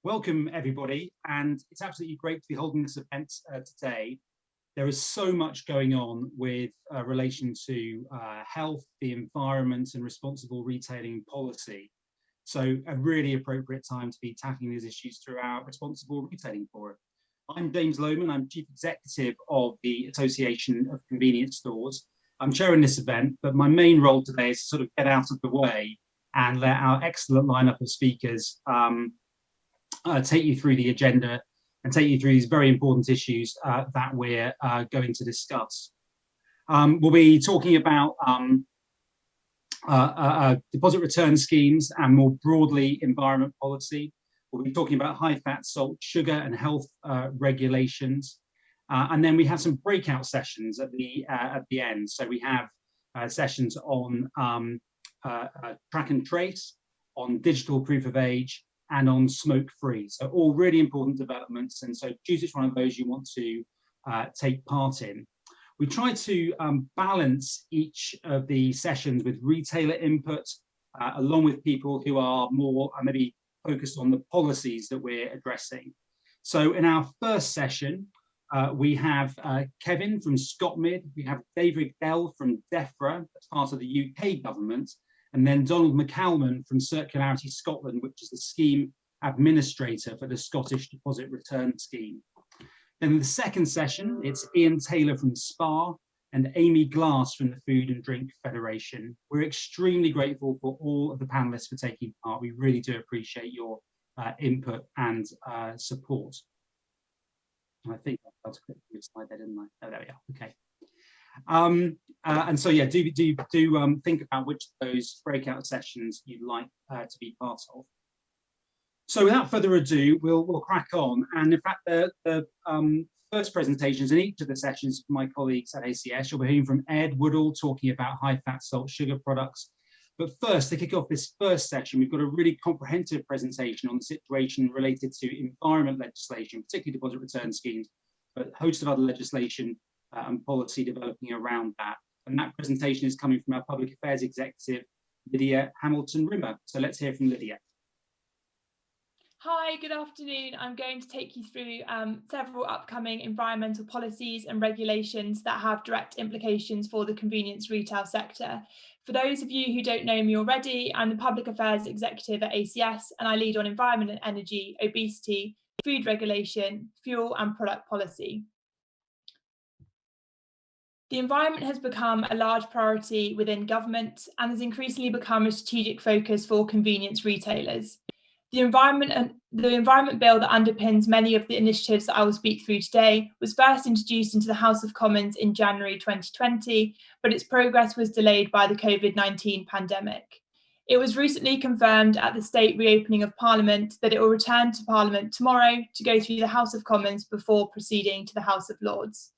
Welcome everybody, and it's absolutely great to be holding this event today. There is so much going on with relation to health, the environment and responsible retailing policy. So a really appropriate time to be tackling these issues through our Responsible Retailing Forum. I'm James Lohman, I'm Chief Executive of the Association of Convenience Stores. I'm chairing this event, but my main role today is to sort of get out of the way and let our excellent lineup of speakers take you through the agenda and take you through these very important issues that we're going to discuss. We'll be talking about deposit return schemes and more broadly environment policy. We'll be talking about high fat, salt, sugar and health regulations. And then we have some breakout sessions at the end. So we have sessions on track and trace, on digital proof of age, and on smoke-free. So all really important developments. And so choose which one of those you want to take part in. We try to balance each of the sessions with retailer input, along with people who are more maybe focused on the policies that we're addressing. So in our first session, we have Kevin from ScotMid, we have David Dell from DEFRA, that's part of the UK government, and then Donald McCalman from Circularity Scotland, which is the scheme administrator for the Scottish Deposit Return Scheme. Then in the second session, it's Ian Taylor from SPAR and Amy Glass from the Food and Drink Federation. We're extremely grateful for all of the panelists for taking part. We really do appreciate your input and support. I think I failed to click through the slide there, didn't I? Oh, there we are. Okay. And so yeah, do think about which of those breakout sessions you'd like to be part of. So without further ado, we'll crack on. And in fact, the first presentations in each of the sessions from my colleagues at ACS, you'll be hearing from Ed Woodall talking about high fat, salt, sugar products. But first, to kick off this first session, we've got a really comprehensive presentation on the situation related to environment legislation, particularly deposit return schemes, but a host of other legislation and policy developing around that. And that presentation is coming from our Public Affairs Executive, Lydia Hamilton-Rimmer. So let's hear from Lydia. Hi, good afternoon. I'm going to take you through several upcoming environmental policies and regulations that have direct implications for the convenience retail sector. For those of you who don't know me already, I'm the Public Affairs Executive at ACS, and I lead on environment and energy, obesity, food regulation, fuel and product policy. The environment has become a large priority within government and has increasingly become a strategic focus for convenience retailers. The environment bill that underpins many of the initiatives that I will speak through today was first introduced into the House of Commons in January 2020, but its progress was delayed by the COVID-19 pandemic. It was recently confirmed at the state reopening of Parliament that it will return to Parliament tomorrow to go through the House of Commons before proceeding to the House of Lords.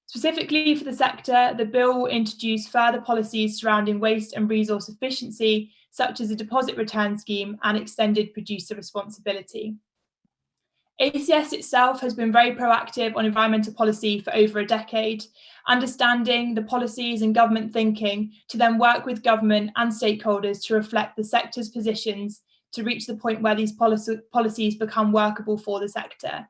Specifically for the sector, the bill will introduce further policies surrounding waste and resource efficiency, such as a deposit return scheme and extended producer responsibility. ACS itself has been very proactive on environmental policy for over a decade, understanding the policies and government thinking to then work with government and stakeholders to reflect the sector's positions to reach the point where these policies become workable for the sector.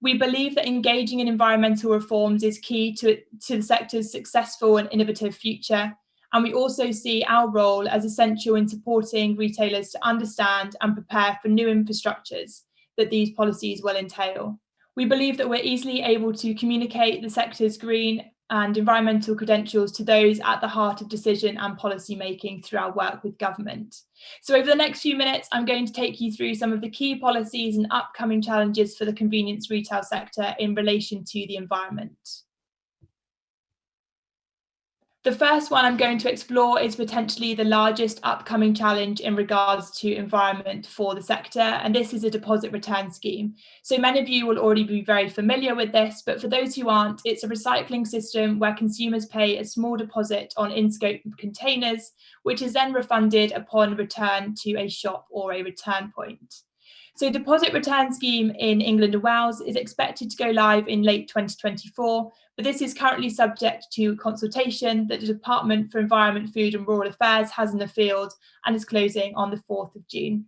We believe that engaging in environmental reforms is key to the sector's successful and innovative future. And we also see our role as essential in supporting retailers to understand and prepare for new infrastructures that these policies will entail. We believe that we're easily able to communicate the sector's green and environmental credentials to those at the heart of decision and policy making through our work with government. So over the next few minutes, I'm going to take you through some of the key policies and upcoming challenges for the convenience retail sector in relation to the environment. The first one I'm going to explore is potentially the largest upcoming challenge in regards to environment for the sector, and this is a deposit return scheme. So many of you will already be very familiar with this, but for those who aren't, it's a recycling system where consumers pay a small deposit on in-scope containers, which is then refunded upon return to a shop or a return point. So deposit return scheme in England and Wales is expected to go live in late 2024, but this is currently subject to consultation that the Department for Environment, Food and Rural Affairs has in the field and is closing on the 4th of June.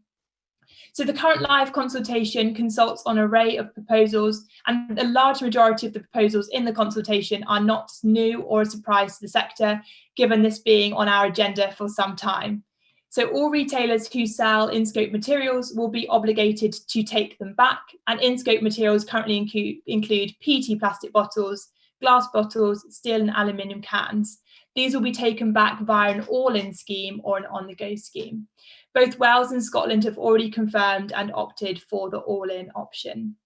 So the current live consultation consults on an array of proposals, and the large majority of the proposals in the consultation are not new or a surprise to the sector, given this being on our agenda for some time. So all retailers who sell in-scope materials will be obligated to take them back, and in-scope materials currently include PET plastic bottles, glass bottles, steel and aluminium cans. These will be taken back via an all-in scheme or an on-the-go scheme. Both Wales and Scotland have already confirmed and opted for the all-in option.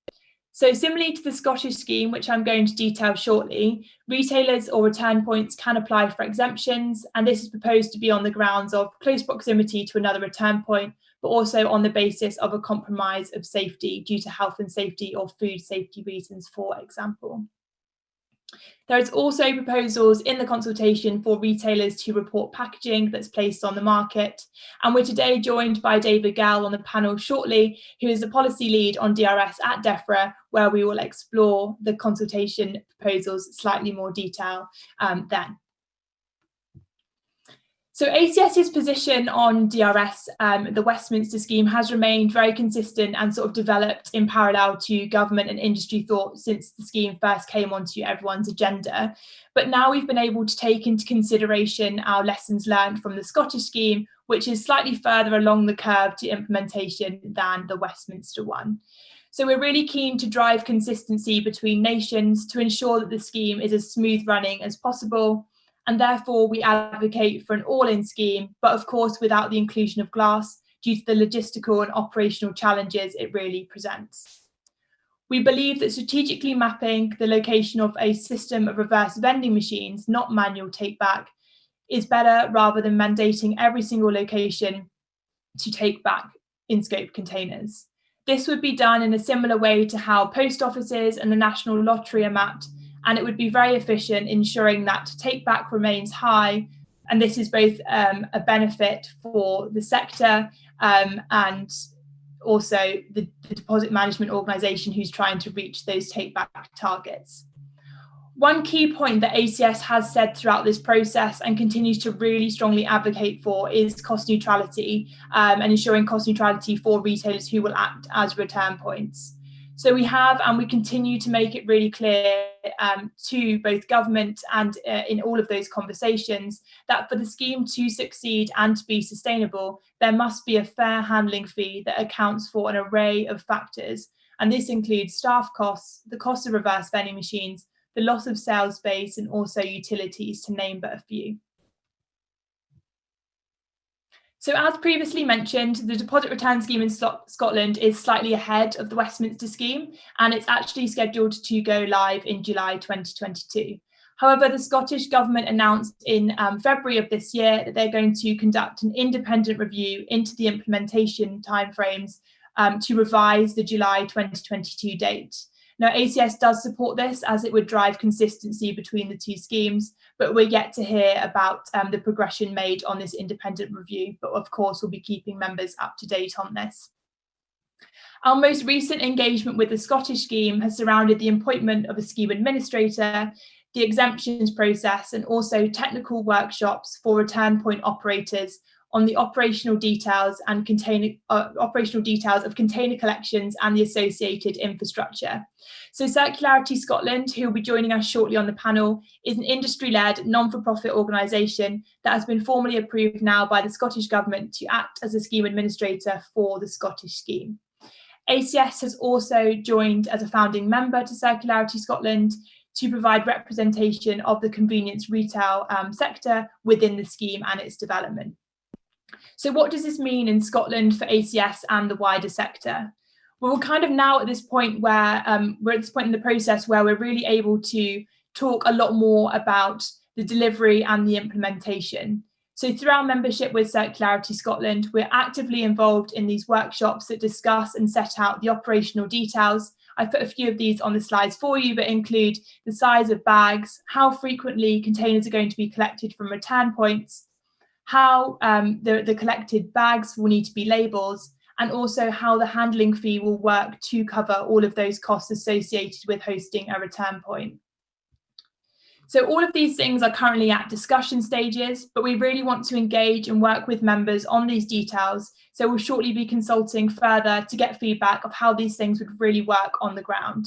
So similarly to the Scottish scheme, which I'm going to detail shortly, retailers or return points can apply for exemptions, and this is proposed to be on the grounds of close proximity to another return point, but also on the basis of a compromise of safety due to health and safety or food safety reasons, for example. There is also proposals in the consultation for retailers to report packaging that's placed on the market. And we're today joined by David Gell on the panel shortly, who is the policy lead on DRS at DEFRA, where we will explore the consultation proposals slightly more detail then. So ACS's position on DRS, the Westminster scheme, has remained very consistent and sort of developed in parallel to government and industry thought since the scheme first came onto everyone's agenda. But now we've been able to take into consideration our lessons learned from the Scottish scheme, which is slightly further along the curve to implementation than the Westminster one. So we're really keen to drive consistency between nations to ensure that the scheme is as smooth running as possible. And therefore we advocate for an all-in scheme, but of course without the inclusion of glass due to the logistical and operational challenges it really presents. We believe that strategically mapping the location of a system of reverse vending machines, not manual take-back, is better rather than mandating every single location to take back in-scope containers. This would be done in a similar way to how post offices and the National Lottery are mapped, and it would be very efficient, ensuring that take-back remains high. And this is both a benefit for the sector and also the deposit management organisation who's trying to reach those take-back targets. One key point that ACS has said throughout this process and continues to really strongly advocate for is cost neutrality and ensuring cost neutrality for retailers who will act as return points. So we have, and we continue to make it really clear to both government and in all of those conversations that for the scheme to succeed and to be sustainable, there must be a fair handling fee that accounts for an array of factors. And this includes staff costs, the cost of reverse vending machines, the loss of sales space, and also utilities, to name but a few. So as previously mentioned, the deposit return scheme in Scotland is slightly ahead of the Westminster scheme, and it's actually scheduled to go live in July 2022. However, the Scottish Government announced in February of this year that they're going to conduct an independent review into the implementation timeframes to revise the July 2022 date. Now, ACS does support this as it would drive consistency between the two schemes, but we're yet to hear about the progression made on this independent review, but of course we'll be keeping members up to date on this. Our most recent engagement with the Scottish scheme has surrounded the appointment of a scheme administrator, the exemptions process, and also technical workshops for return point operators on the operational details of container collections and the associated infrastructure. So Circularity Scotland, who will be joining us shortly on the panel, is an industry-led non-for-profit organisation that has been formally approved now by the Scottish Government to act as a scheme administrator for the Scottish scheme. ACS has also joined as a founding member to Circularity Scotland to provide representation of the convenience retail sector within the scheme and its development. So what does this mean in Scotland for ACS and the wider sector? Well, we're kind of now at this point where we're at this point in the process where we're really able to talk a lot more about the delivery and the implementation. So through our membership with Circularity Scotland, we're actively involved in these workshops that discuss and set out the operational details. I've put a few of these on the slides for you, but include the size of bags, how frequently containers are going to be collected from return points, how the collected bags will need to be labelled, and also how the handling fee will work to cover all of those costs associated with hosting a return point. So all of these things are currently at discussion stages, but we really want to engage and work with members on these details. So we'll shortly be consulting further to get feedback of how these things would really work on the ground.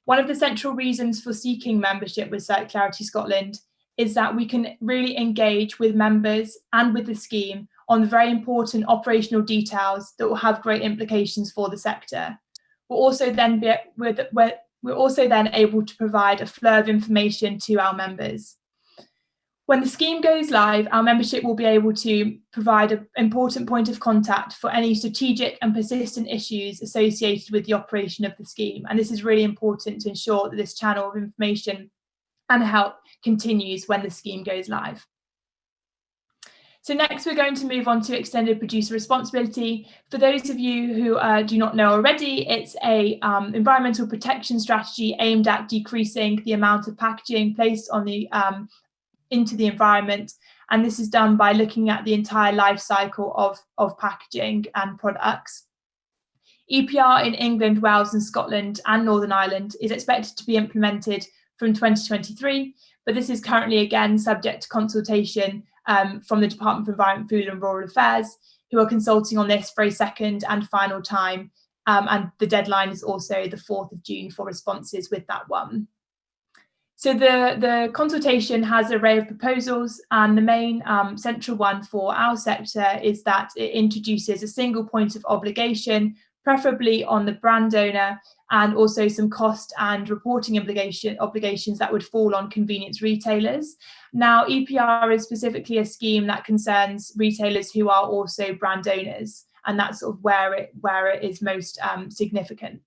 One of the central reasons for seeking membership with Circularity Scotland is that we can really engage with members and with the scheme on the very important operational details that will have great implications for the sector. We're also then able to provide a flow of information to our members. When the scheme goes live, our membership will be able to provide an important point of contact for any strategic and persistent issues associated with the operation of the scheme. And this is really important to ensure that this channel of information and help continues when the scheme goes live. So next, we're going to move on to extended producer responsibility. For those of you who do not know already, it's a environmental protection strategy aimed at decreasing the amount of packaging placed on the into the environment. And this is done by looking at the entire life cycle of packaging and products. EPR in England, Wales and Scotland and Northern Ireland is expected to be implemented from 2023, but this is currently again subject to consultation from the Department for Environment, Food and Rural Affairs, who are consulting on this for a second and final time. And the deadline is also the 4th of June for responses with that one. So the consultation has an array of proposals, and the main central one for our sector is that it introduces a single point of obligation, preferably on the brand owner, and also some cost and reporting obligations that would fall on convenience retailers. Now, EPR is specifically a scheme that concerns retailers who are also brand owners, and that's sort of where it is most significant.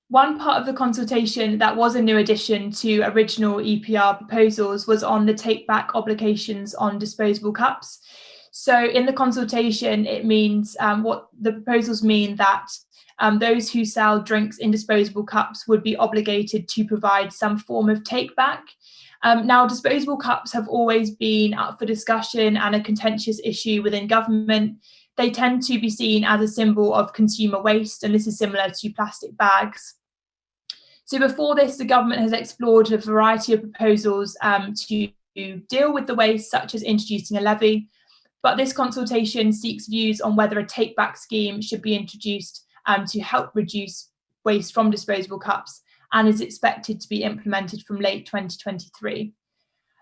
One part of the consultation that was a new addition to original EPR proposals was on the take-back obligations on disposable cups. So in the consultation, it means what the proposals mean that those who sell drinks in disposable cups would be obligated to provide some form of take-back. Now, disposable cups have always been up for discussion and a contentious issue within government. They tend to be seen as a symbol of consumer waste, and this is similar to plastic bags. So before this, the government has explored a variety of proposals to deal with the waste, such as introducing a levy. But this consultation seeks views on whether a take-back scheme should be introduced to help reduce waste from disposable cups, and is expected to be implemented from late 2023.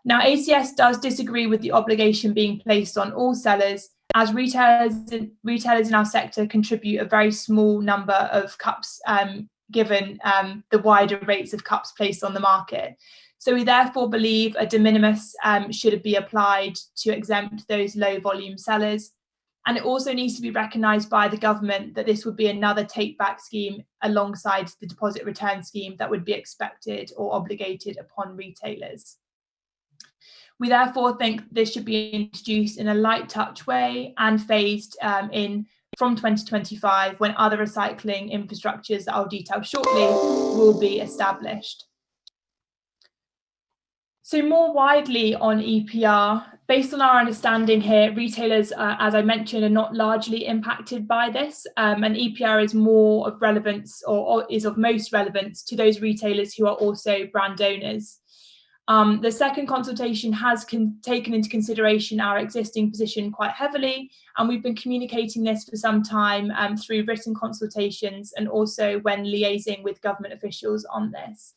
Now, ACS does disagree with the obligation being placed on all sellers, as retailers in our sector contribute a very small number of cups given the wider rates of cups placed on the market. So we therefore believe a de minimis should be applied to exempt those low volume sellers. And it also needs to be recognised by the government that this would be another take-back scheme alongside the deposit return scheme that would be expected or obligated upon retailers. We therefore think this should be introduced in a light touch way and phased in from 2025, when other recycling infrastructures that I'll detail shortly will be established. So more widely on EPR, based on our understanding here, retailers, as I mentioned, are not largely impacted by this, and EPR is more of relevance or is of most relevance to those retailers who are also brand owners. The second consultation has taken into consideration our existing position quite heavily, and we've been communicating this for some time through written consultations and also when liaising with government officials on this.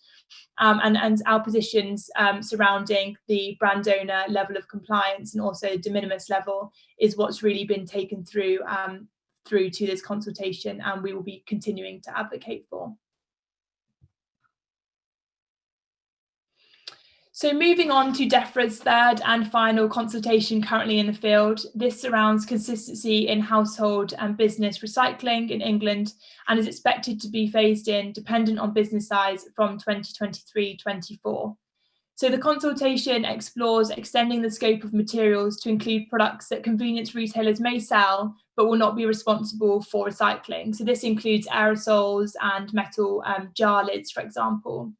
And our positions surrounding the brand owner level of compliance and also de minimis level is what's really been taken through to this consultation, and we will be continuing to advocate for. So moving on to DEFRA's third and final consultation currently in the field, this surrounds consistency in household and business recycling in England and is expected to be phased in, dependent on business size, from 2023-24. So the consultation explores extending the scope of materials to include products that convenience retailers may sell but will not be responsible for recycling. So this includes aerosols and metal jar lids, for example.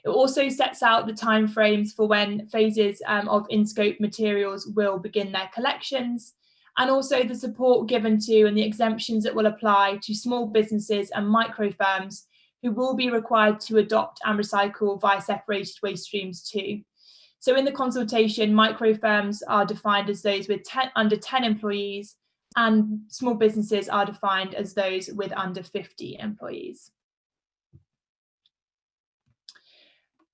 It also sets out the timeframes for when phases of in-scope materials will begin their collections, and also the support given to and the exemptions that will apply to small businesses and micro firms who will be required to adopt and recycle via separated waste streams too. So in the consultation, micro firms are defined as those with under 10 employees, and small businesses are defined as those with under 50 employees.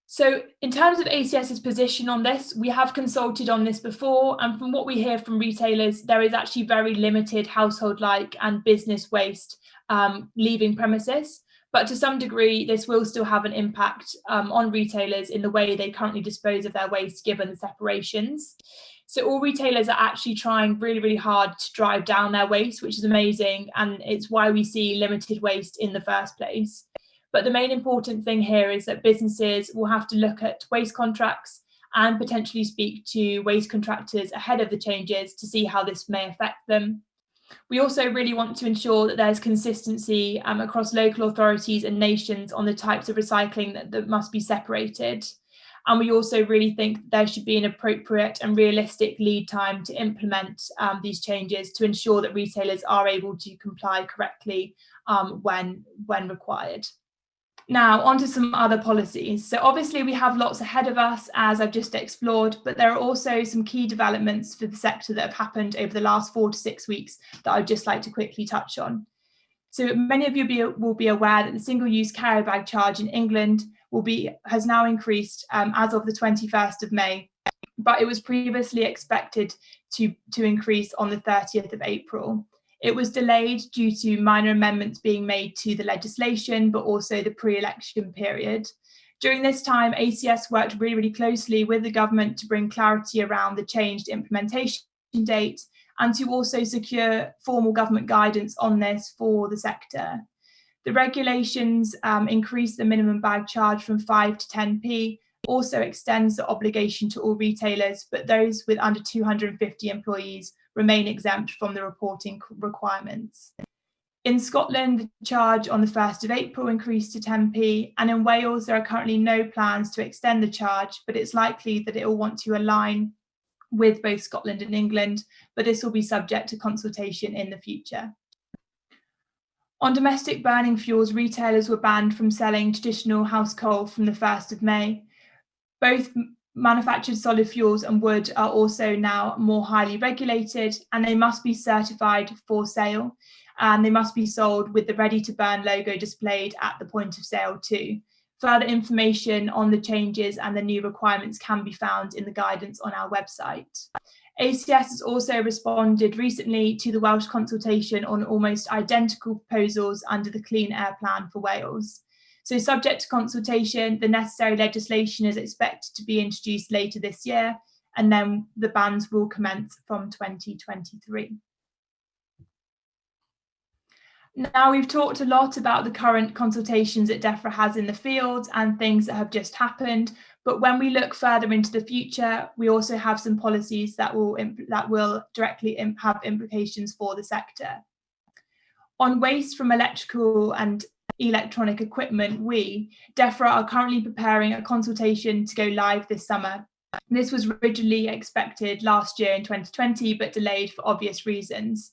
So in terms of ACS's position on this, we have consulted on this before, and from what we hear from retailers, there is actually very limited household-like and business waste leaving premises. But to some degree, this will still have an impact on retailers in the way they currently dispose of their waste, given the separations. So all retailers are actually trying really, really hard to drive down their waste, which is amazing. And it's why we see limited waste in the first place. But the main important thing here is that businesses will have to look at waste contracts and potentially speak to waste contractors ahead of the changes to see how this may affect them. We also really want to ensure that there's consistency across local authorities and nations on the types of recycling that must be separated. And we also really think there should be an appropriate and realistic lead time to implement these changes to ensure that retailers are able to comply correctly when required. Now, on to some other policies. So obviously we have lots ahead of us, as I've just explored, but there are also some key developments for the sector that have happened over the last 4 to 6 weeks that I'd just like to quickly touch on. So many of you will be aware that the single-use carrier bag charge in England has now increased as of the 21st of May, but it was previously expected to increase on the 30th of April. It was delayed due to minor amendments being made to the legislation, but also the pre-election period. During this time, ACS worked really, really closely with the government to bring clarity around the changed implementation date and to also secure formal government guidance on this for the sector. The regulations increase the minimum bag charge from 5 to 10p, also extends the obligation to all retailers, but those with under 250 employees remain exempt from the reporting requirements. In Scotland, the charge on the 1st of April increased to 10p, and in Wales, there are currently no plans to extend the charge, but it's likely that it will want to align with both Scotland and England, but this will be subject to consultation in the future. On domestic burning fuels, retailers were banned from selling traditional house coal from the 1st of May. Both manufactured solid fuels and wood are also now more highly regulated, and they must be certified for sale, and they must be sold with the ready to burn logo displayed at the point of sale too. Further information on the changes and the new requirements can be found in the guidance on our website. ACS has also responded recently to the Welsh consultation on almost identical proposals under the Clean Air Plan for Wales. So subject to consultation, the necessary legislation is expected to be introduced later this year, and then the bans will commence from 2023. Now, we've talked a lot about the current consultations that DEFRA has in the field and things that have just happened, but when we look further into the future, we also have some policies that will directly have implications for the sector. On waste from electrical and electronic equipment, DEFRA are currently preparing a consultation to go live this summer. This was originally expected last year in 2020, but delayed for obvious reasons.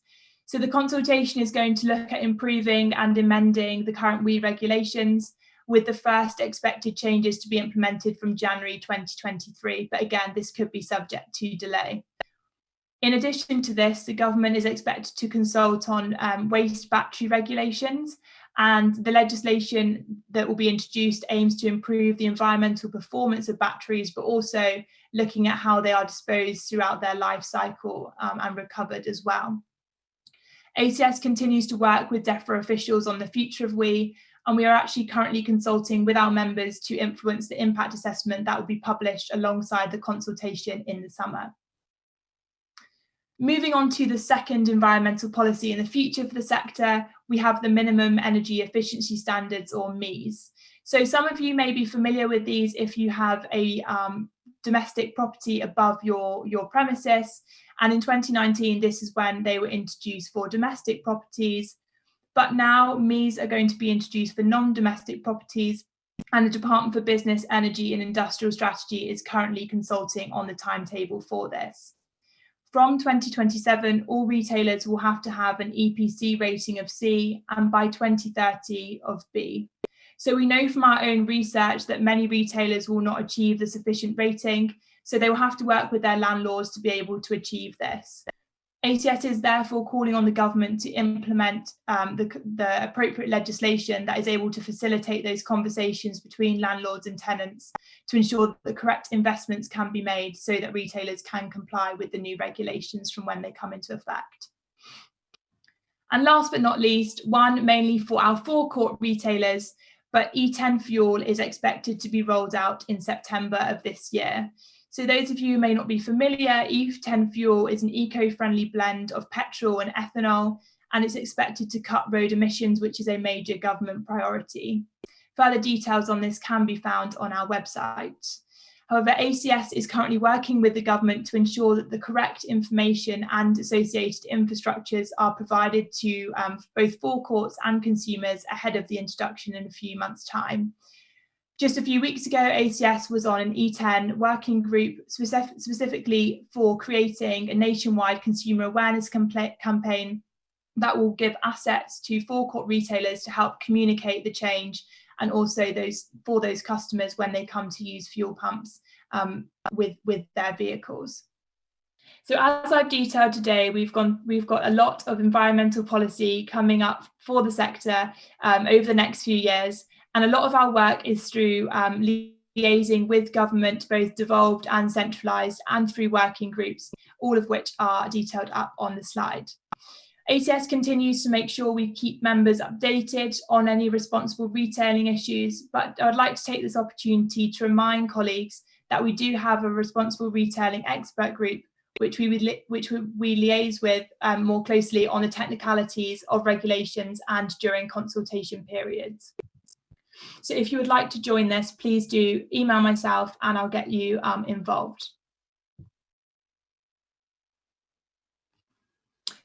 So the consultation is going to look at improving and amending the current WEEE regulations, with the first expected changes to be implemented from January 2023. But again, this could be subject to delay. In addition to this, the government is expected to consult on waste battery regulations, and the legislation that will be introduced aims to improve the environmental performance of batteries, but also looking at how they are disposed throughout their life cycle and recovered as well. ACS continues to work with DEFRA officials on the future of WEEE, and we are actually currently consulting with our members to influence the impact assessment that will be published alongside the consultation in the summer. Moving on to the second environmental policy in the future for the sector, we have the Minimum Energy Efficiency Standards, or MEES. So some of you may be familiar with these if you have a domestic property above your premises. And in 2019, this is when they were introduced for domestic properties. But now MEES are going to be introduced for non-domestic properties, and the Department for Business, Energy and Industrial Strategy is currently consulting on the timetable for this. From 2027, all retailers will have to have an EPC rating of C, and by 2030 of B. So we know from our own research that many retailers will not achieve the sufficient rating, so they will have to work with their landlords to be able to achieve this. ACS is therefore calling on the government to implement the appropriate legislation that is able to facilitate those conversations between landlords and tenants to ensure that the correct investments can be made so that retailers can comply with the new regulations from when they come into effect. And last but not least, one mainly for our forecourt retailers, but E10 fuel is expected to be rolled out in September of this year. So those of you who may not be familiar, E10 fuel is an eco-friendly blend of petrol and ethanol, and it's expected to cut road emissions, which is a major government priority. Further details on this can be found on our website. However, ACS is currently working with the government to ensure that the correct information and associated infrastructures are provided to both forecourts and consumers ahead of the introduction in a few months' time. Just a few weeks ago, ACS was on an E10 working group specifically for creating a nationwide consumer awareness campaign that will give assets to forecourt retailers to help communicate the change, and also for those customers when they come to use fuel pumps with their vehicles. So as I've detailed today, we've got a lot of environmental policy coming up for the sector over the next few years. And a lot of our work is through liaising with government, both devolved and centralised, and through working groups, all of which are detailed up on the slide. ACS continues to make sure we keep members updated on any responsible retailing issues, but I would like to take this opportunity to remind colleagues that we do have a responsible retailing expert group, which we liaise with more closely on the technicalities of regulations and during consultation periods. So if you would like to join this, please do email myself and I'll get you involved.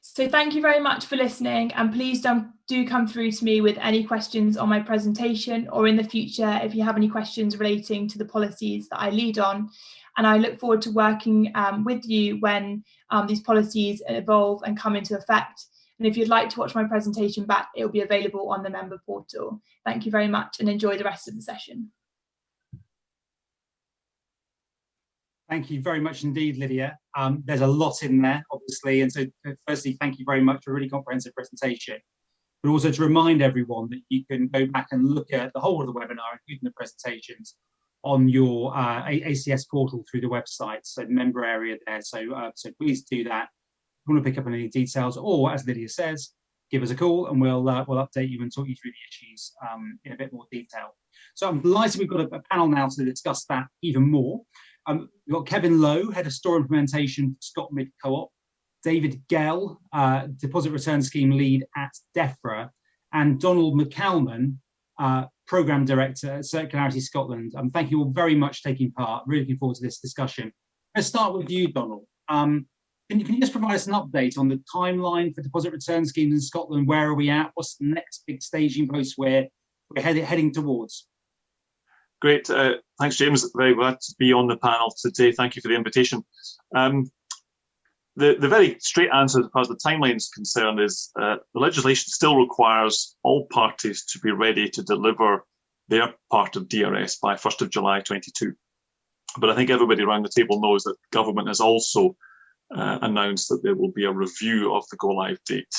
So thank you very much for listening, and please do come through to me with any questions on my presentation, or in the future if you have any questions relating to the policies that I lead on. And I look forward to working with you when these policies evolve and come into effect. And if you'd like to watch my presentation back, it will be available on the member portal. Thank you very much and enjoy the rest of the session. Thank you very much indeed, Lydia. There's a lot in there, obviously. And so firstly, thank you very much for a really comprehensive presentation. But also to remind everyone that you can go back and look at the whole of the webinar, including the presentations, on your ACS portal through the website, so the member area there. So please do that. If you want to pick up on any details, or as Lydia says, give us a call and we'll update you and talk you through the issues in a bit more detail. So I'm delighted we've got a panel now to discuss that even more. We've got Kevin Lowe, Head of Store Implementation for Scotmid Co-op, David Gell, Deposit Return Scheme Lead at DEFRA, and Donald McCalman, Programme Director at Circularity Scotland. Thank you all very much for taking part. Really looking forward to this discussion. Let's start with you, Donald. Can you just provide us an update on the timeline for deposit return schemes in Scotland? Where are we at? What's the next big staging post we're heading towards? Great. Thanks, James. Very glad to be on the panel today. Thank you for the invitation. The very straight answer as far as the timeline is concerned is the legislation still requires all parties to be ready to deliver their part of DRS by 1st of July 22. But I think everybody around the table knows that government has also announced that there will be a review of the go-live date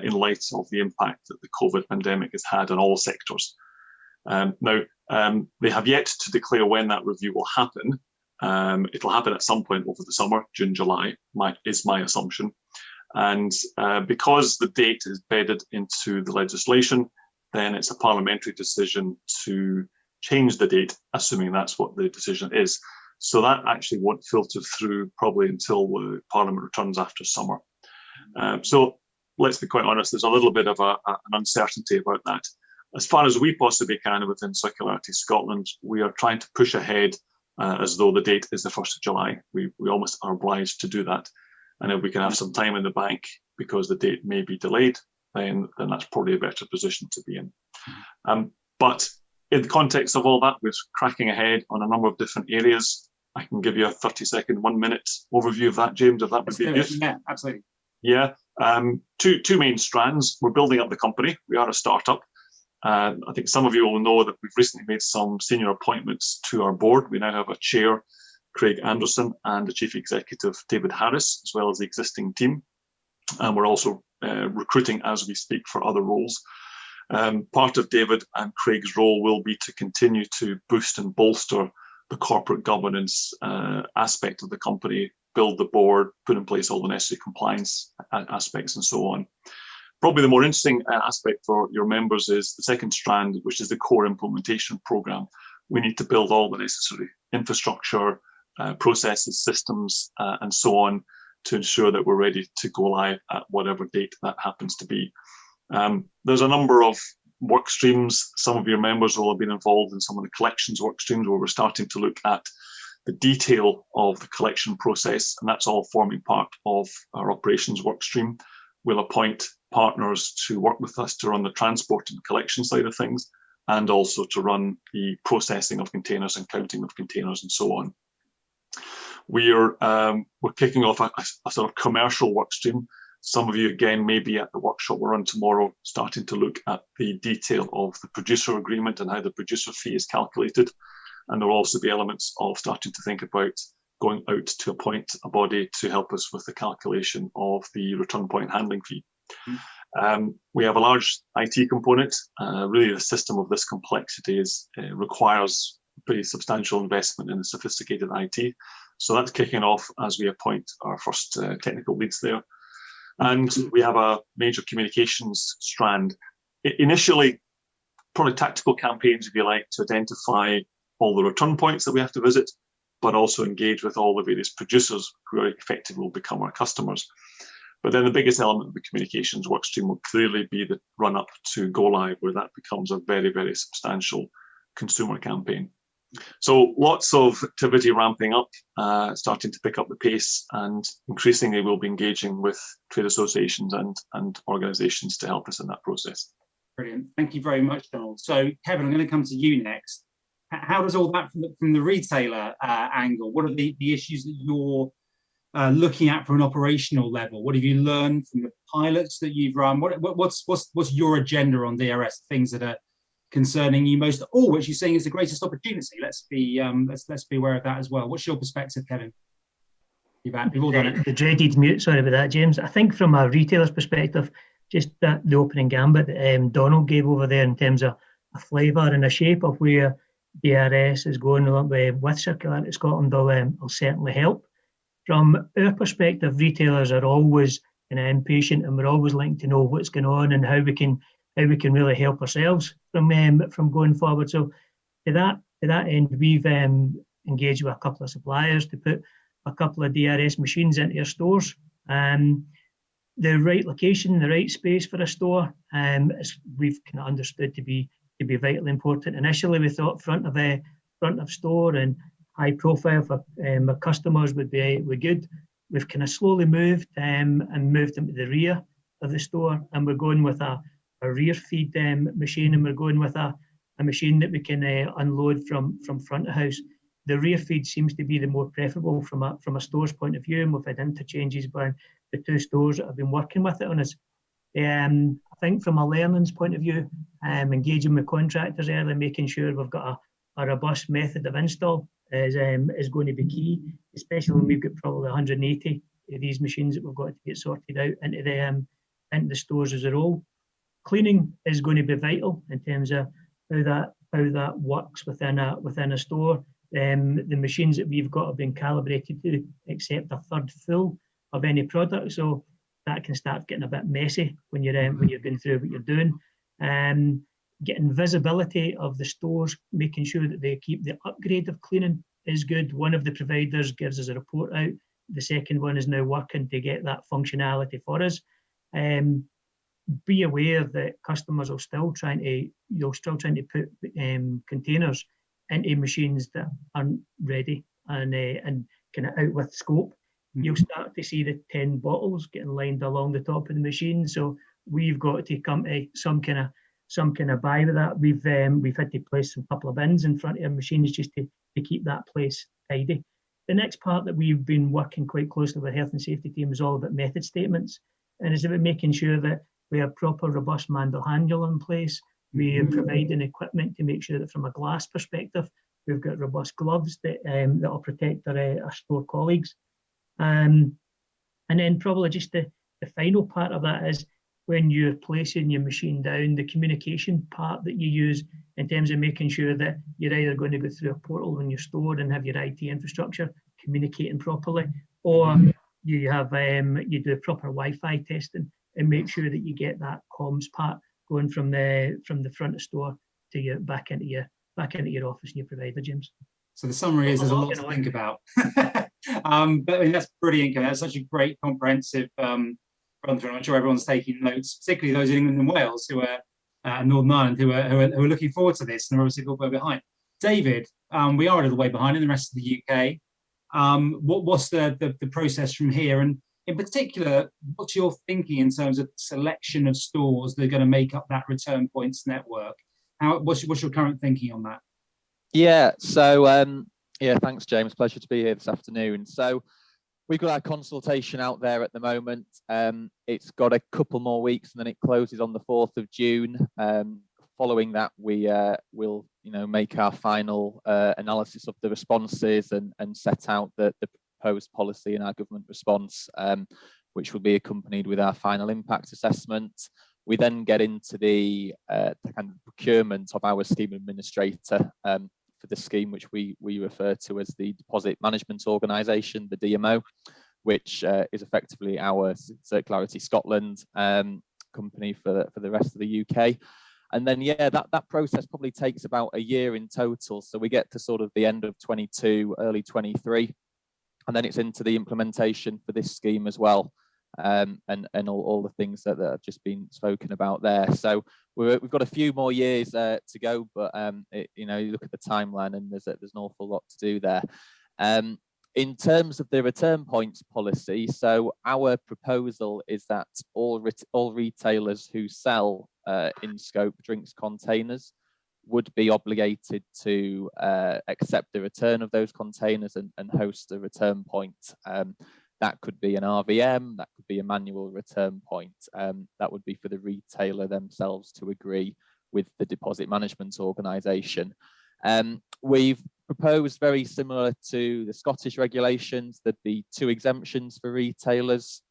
in light of the impact that the COVID pandemic has had on all sectors. Now, they have yet to declare when that review will happen. It'll happen at some point over the summer, June, July, is my assumption. And because the date is bedded into the legislation, then it's a parliamentary decision to change the date, assuming that's what the decision is. So that actually won't filter through probably until the Parliament returns after summer. So let's be quite honest, there's a little bit of an uncertainty about that. As far as we possibly can within Circularity Scotland, we are trying to push ahead as though the date is the 1st of July. We almost are obliged to do that. And if we can have some time in the bank because the date may be delayed, then that's probably a better position to be in. But in the context of all that, we're cracking ahead on a number of different areas. I can give you a 30-second, 1 minute overview of that, James, if that would be good. Yeah, absolutely. Yeah, two main strands. We're building up the company. We are a startup. I think some of you will know that we've recently made some senior appointments to our board. We now have a chair, Craig Anderson, and a chief executive, David Harris, as well as the existing team. And we're also recruiting as we speak for other roles. Part of David and Craig's role will be to continue to boost and bolster the corporate governance aspect of the company, build the board, put in place all the necessary compliance aspects and so on. Probably the more interesting aspect for your members is the second strand, which is the core implementation program. We need to build all the necessary infrastructure, processes, systems, and so on to ensure that we're ready to go live at whatever date that happens to be. There's a number of work streams. Some of your members will have been involved in some of the collections work streams where we're starting to look at the detail of the collection process, and that's all forming part of our operations work stream. We'll appoint partners to work with us to run the transport and collection side of things, and also to run the processing of containers and counting of containers and so on. We're kicking off a sort of commercial work stream. Some of you, again, may be at the workshop we'll run tomorrow, starting to look at the detail of the producer agreement and how the producer fee is calculated. And there will also be elements of starting to think about going out to appoint a body to help us with the calculation of the return point handling fee. We have a large IT component. Really, the system of this complexity requires pretty substantial investment in the sophisticated IT. So that's kicking off as we appoint our first technical leads there. And we have a major communications strand. Initially, probably tactical campaigns, if you like, to identify all the return points that we have to visit, but also engage with all the various producers who effectively will become our customers. But then the biggest element of the communications workstream will clearly be the run-up to go live, where that becomes a very, very substantial consumer campaign. So lots of activity ramping up, starting to pick up the pace, and increasingly we'll be engaging with trade associations and organisations to help us in that process. Brilliant. Thank you very much, Donald. So Kevin, I'm going to come to you next. How does all that from the retailer angle? What are the issues that you're looking at from an operational level? What have you learned from the pilots that you've run? What's your agenda on DRS? Things that are concerning you most, or which you're saying is the greatest opportunity? Let's be aware of that as well. What's your perspective, Kevin? You've all done it. The dreaded mute. Sorry about that, James. I think from a retailer's perspective, just the opening gambit that Donald gave over there in terms of a flavour and a shape of where DRS is going with Circularity Scotland will certainly help. From our perspective, retailers are always impatient, and we're always looking to know what's going on and how we can really help ourselves from going forward. So to that end, we've engaged with a couple of suppliers to put a couple of DRS machines into our stores. The right location, the right space for a store, we've kind of understood to be vitally important. Initially, we thought front of store and high profile for our customers would be good. We've kind of slowly moved and moved into the rear of the store, and we're going with a rear feed machine, and we're going with a machine that we can unload from front of house. The rear feed seems to be the more preferable from a store's point of view, and we've had interchanges by the two stores that have been working with it on us. I think from a learnings point of view, engaging with contractors early, making sure we've got a robust method of install is going to be key, especially when we've got probably 180 of these machines that we've got to get sorted out into the stores as a whole. Cleaning is going to be vital in terms of how that works within a store. The machines that we've got have been calibrated to accept a third full of any product, so that can start getting a bit messy when you're going through what you're doing. Getting visibility of the stores, making sure that they keep the upgrade of cleaning is good. One of the providers gives us a report out. The second one is now working to get that functionality for us. Be aware that customers are still trying to put containers into machines that aren't ready and kind of out with scope. You'll start to see the 10 bottles getting lined along the top of the machine. So we've got to come to some kind of buy with that. We've had to place a couple of bins in front of our machines just to keep that place tidy. The next part that we've been working quite closely with the health and safety team is all about method statements, and it's about making sure that we have proper, robust manual handle in place, We are providing equipment to make sure that from a glass perspective, we've got robust gloves that will protect our store colleagues. And then probably just the final part of that is when you're placing your machine down, the communication part that you use in terms of making sure that you're either going to go through a portal in your store and have your IT infrastructure communicating properly, or you have you do proper Wi-Fi testing and make sure that you get that comms part going from the front of store to your back into your office and your provider, James. So the summary is there's a lot to think about. But I mean, that's brilliant. That's such a great comprehensive run through. I'm sure everyone's taking notes, particularly those in England and Wales who are and Northern Ireland who are looking forward to this and are obviously a little way behind. David, we are a little way behind in the rest of the UK. What's the process from here? And in particular, what's your thinking in terms of selection of stores that are going to make up that return points network? What's your current thinking on that? Yeah, so yeah, thanks, James. Pleasure to be here this afternoon. So we've got our consultation out there at the moment. It's got a couple more weeks and then it closes on the 4th of June. Following that, we will make our final analysis of the responses and set out the proposed policy and our government response, which will be accompanied with our final impact assessment. We then get into the kind of procurement of our scheme administrator for the scheme, which we refer to as the Deposit Management Organisation, the DMO, which is effectively our Circularity Scotland company for the rest of the UK. And then, yeah, that process probably takes about a year in total. So we get to sort of the end of 22, early 23, and then it's into the implementation for this scheme as well. And all the things that have just been spoken about there. So we've got a few more years to go, but you look at the timeline and there's an awful lot to do there. In terms of the return points policy, so our proposal is that all retailers who sell in scope drinks containers would be obligated to accept the return of those containers and host a return point. That could be an RVM, that could be a manual return point. That would be for the retailer themselves to agree with the Deposit Management Organisation. We've proposed very similar to the Scottish regulations. There'd be 2 exemptions for retailers,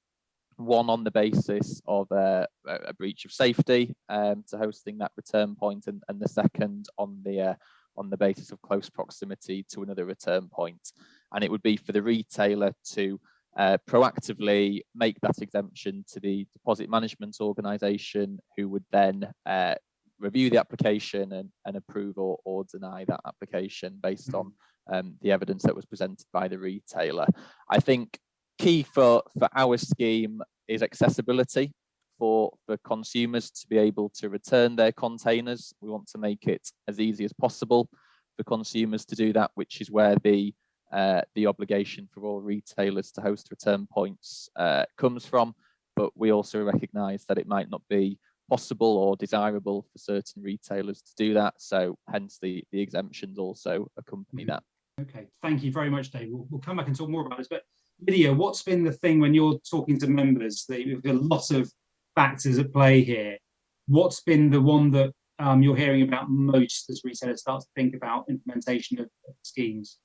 one on the basis of a breach of safety to hosting that return point, and the second on the basis of close proximity to another return point. And it would be for the retailer to proactively make that exemption to the Deposit Management Organisation, who would then review the application and approve or deny that application based on the evidence that was presented by the retailer. I think key for our scheme is accessibility for consumers to be able to return their containers. We want to make it as easy as possible for consumers to do that, which is where the obligation for all retailers to host return points comes from. But we also recognise that it might not be possible or desirable for certain retailers to do that. So hence the exemptions also accompany that. Okay, thank you very much, Dave. We'll come back and talk more about this. But Lydia, what's been the thing when you're talking to members? There's a lot of factors at play here. What's been the one that you're hearing about most as retailers start to think about implementation of schemes?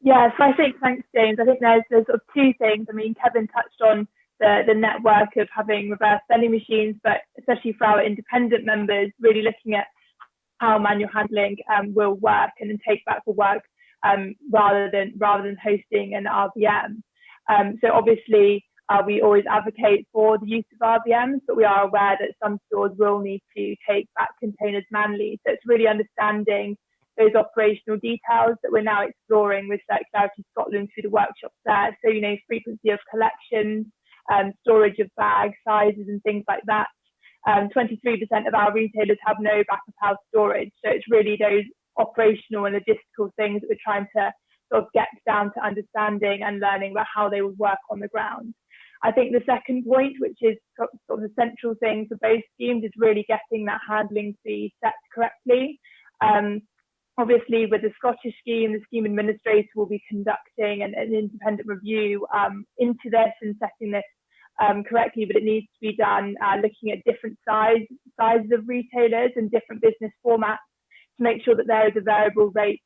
Yeah, so I think, thanks, James. I think there's sort of 2 things. I mean, Kevin touched on the network of having reverse vending machines, but especially for our independent members, really looking at how manual handling will work and then take back the work rather than hosting an RVM. So obviously, we always advocate for the use of RVMs, but we are aware that some stores will need to take back containers manually. So it's really understanding those operational details that we're now exploring with Circularity Scotland through the workshops there. So, frequency of collections, storage of bag sizes and things like that. 23% of our retailers have no back of house storage. So it's really those operational and logistical things that we're trying to sort of get down to understanding and learning about how they would work on the ground. I think the second point, which is sort of the central thing for both schemes, is really getting that handling fee set correctly. Obviously, with the Scottish scheme, the scheme administrator will be conducting an independent review into this and setting this correctly, but it needs to be done looking at different sizes of retailers and different business formats to make sure that there is a variable rate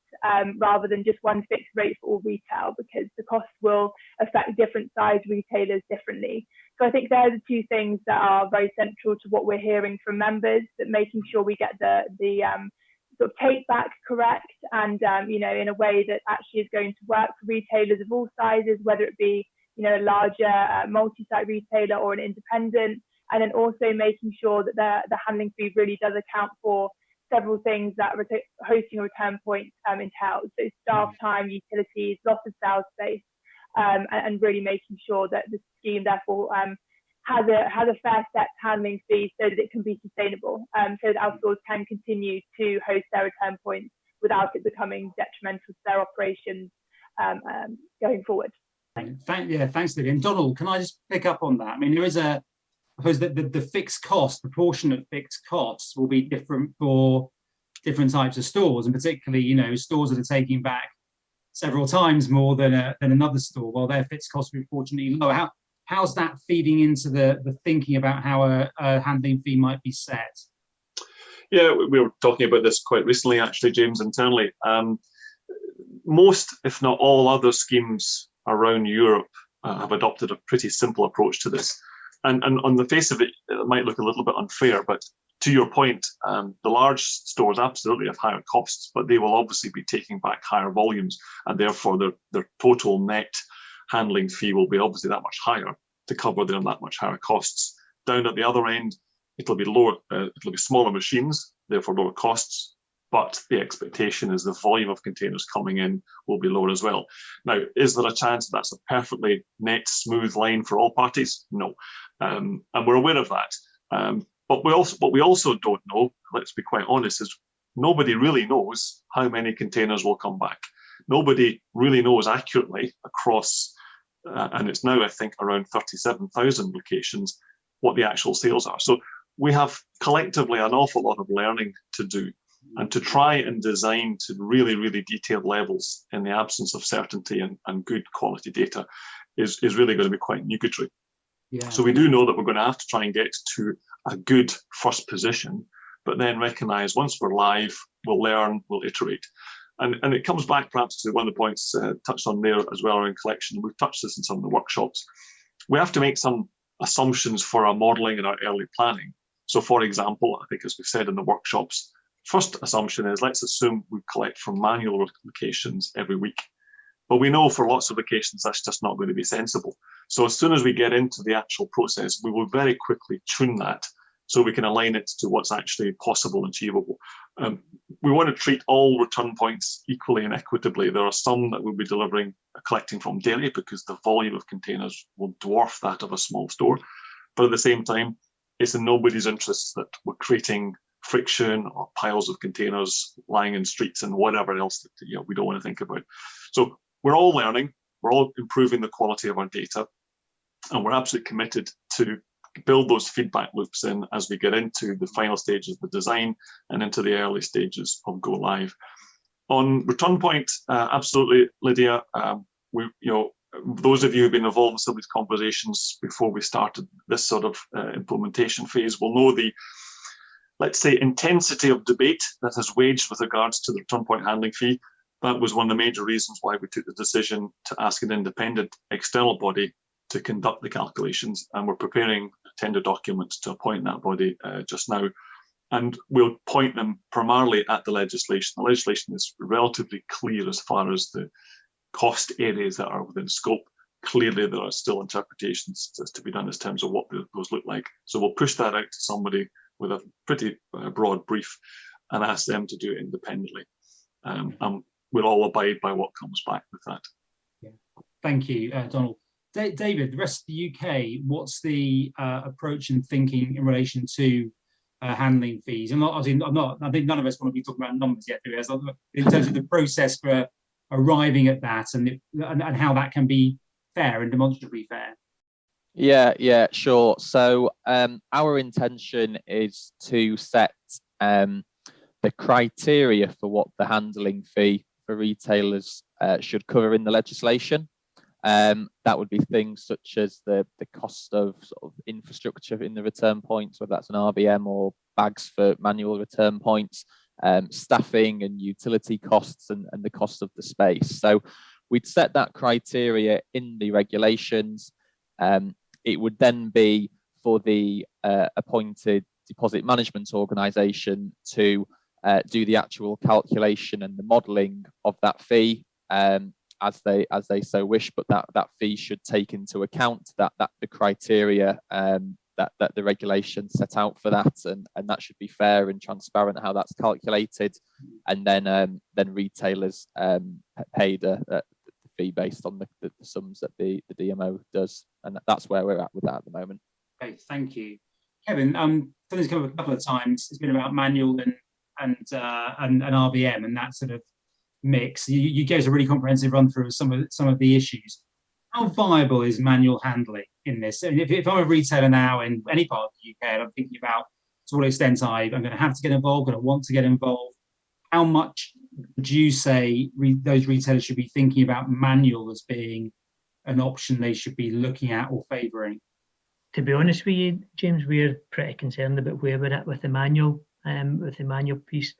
rather than just one fixed rate for all retail, because the cost will affect different size retailers differently. So I think they're the two things that are very central to what we're hearing from members, that making sure we get the sort of take back correct and, in a way that actually is going to work for retailers of all sizes, whether it be, a larger multi-site retailer or an independent, and then also making sure that the handling fee really does account for several things that hosting a return point entails. So staff time, utilities, loss of sales space, and really making sure that the scheme therefore has a fair set handling fee so that it can be sustainable, so that our stores can continue to host their return points without it becoming detrimental to their operations going forward. Thanks, Lydia. And Donald, can I just pick up on that? I mean, there is I suppose that the fixed cost, proportionate fixed costs will be different for different types of stores, and particularly, stores that are taking back several times more than another store, while their fixed costs are unfortunately lower. How's that feeding into the thinking about how a handling fee might be set? Yeah, we were talking about this quite recently, actually, James, internally. Most, if not all, other schemes around Europe have adopted a pretty simple approach to this. And on the face of it, it might look a little bit unfair, but to your point, the large stores absolutely have higher costs, but they will obviously be taking back higher volumes, and therefore their total net handling fee will be obviously that much higher to cover their that much higher costs. Down at the other end, it'll be lower, it'll be smaller machines, therefore lower costs, but the expectation is the volume of containers coming in will be lower as well. Now, is there a chance that's a perfectly net smooth line for all parties? No, and we're aware of that. But what we also don't know, let's be quite honest, is nobody really knows how many containers will come back. Nobody really knows accurately across, and it's now, I think, around 37,000 locations, what the actual sales are. So we have collectively an awful lot of learning to do, and to try and design to really, really detailed levels in the absence of certainty and good quality data is really going to be quite nugatory. Yeah. So we do know that we're going to have to try and get to a good first position, but then recognise once we're live, we'll learn, we'll iterate. And it comes back perhaps to one of the points touched on there as well around collection. We've touched this in some of the workshops. We have to make some assumptions for our modelling and our early planning. So for example, I think as we've said in the workshops, first assumption is let's assume we collect from manual locations every week. But we know for lots of locations that's just not going to be sensible. So as soon as we get into the actual process, we will very quickly tune that so we can align it to what's actually possible and achievable. We want to treat all return points equally and equitably. There are some that we'll be collecting from daily because the volume of containers will dwarf that of a small store. But at the same time, it's in nobody's interest that we're creating friction or piles of containers lying in streets and whatever else that we don't want to think about. So we're all learning, we're all improving the quality of our data, and we're absolutely committed to build those feedback loops in as we get into the final stages of the design and into the early stages of go live. On return point, absolutely, Lydia. Those of you who've been involved in some of these conversations before we started this sort of implementation phase will know the, let's say, intensity of debate that has waged with regards to the return point handling fee. That was one of the major reasons why we took the decision to ask an independent external body to conduct the calculations, and we're preparing tender documents to appoint that body just now. And we'll point them primarily at the legislation. The legislation is relatively clear as far as the cost areas that are within scope. Clearly, there are still interpretations to be done in terms of what those look like. So we'll push that out to somebody with a pretty broad brief and ask them to do it independently. And we'll all abide by what comes back with that. Yeah. Thank you, Donald. David, the rest of the UK, what's the approach and thinking in relation to handling fees? I think none of us want to be talking about numbers yet, do we? In terms of the process for arriving at that and how that can be fair and demonstrably fair. Yeah, sure. So our intention is to set the criteria for what the handling fee for retailers should cover in the legislation. That would be things such as the cost of sort of infrastructure in the return points, whether that's an RBM or bags for manual return points, staffing and utility costs, and the cost of the space. So we'd set that criteria in the regulations. It would then be for the appointed deposit management organisation to do the actual calculation and the modelling of that fee as they so wish, but that fee should take into account that the criteria that the regulations set out for that, and that should be fair and transparent how that's calculated, and then retailers paid a fee based on the sums that the DMO does, and that's where we're at with that at the moment. Okay, thank you, Kevin. Something's come up a couple of times. It's been about manual and RBM and that sort of mix. You gave us a really comprehensive run through of some of the issues. How viable is manual handling in this? And if I'm a retailer now in any part of the UK and I'm thinking about to what extent I'm going to have to get involved, going to want to get involved, how much would you say those retailers should be thinking about manual as being an option they should be looking at or favouring? To be honest with you, James, we're pretty concerned about where we're at with the manual piece.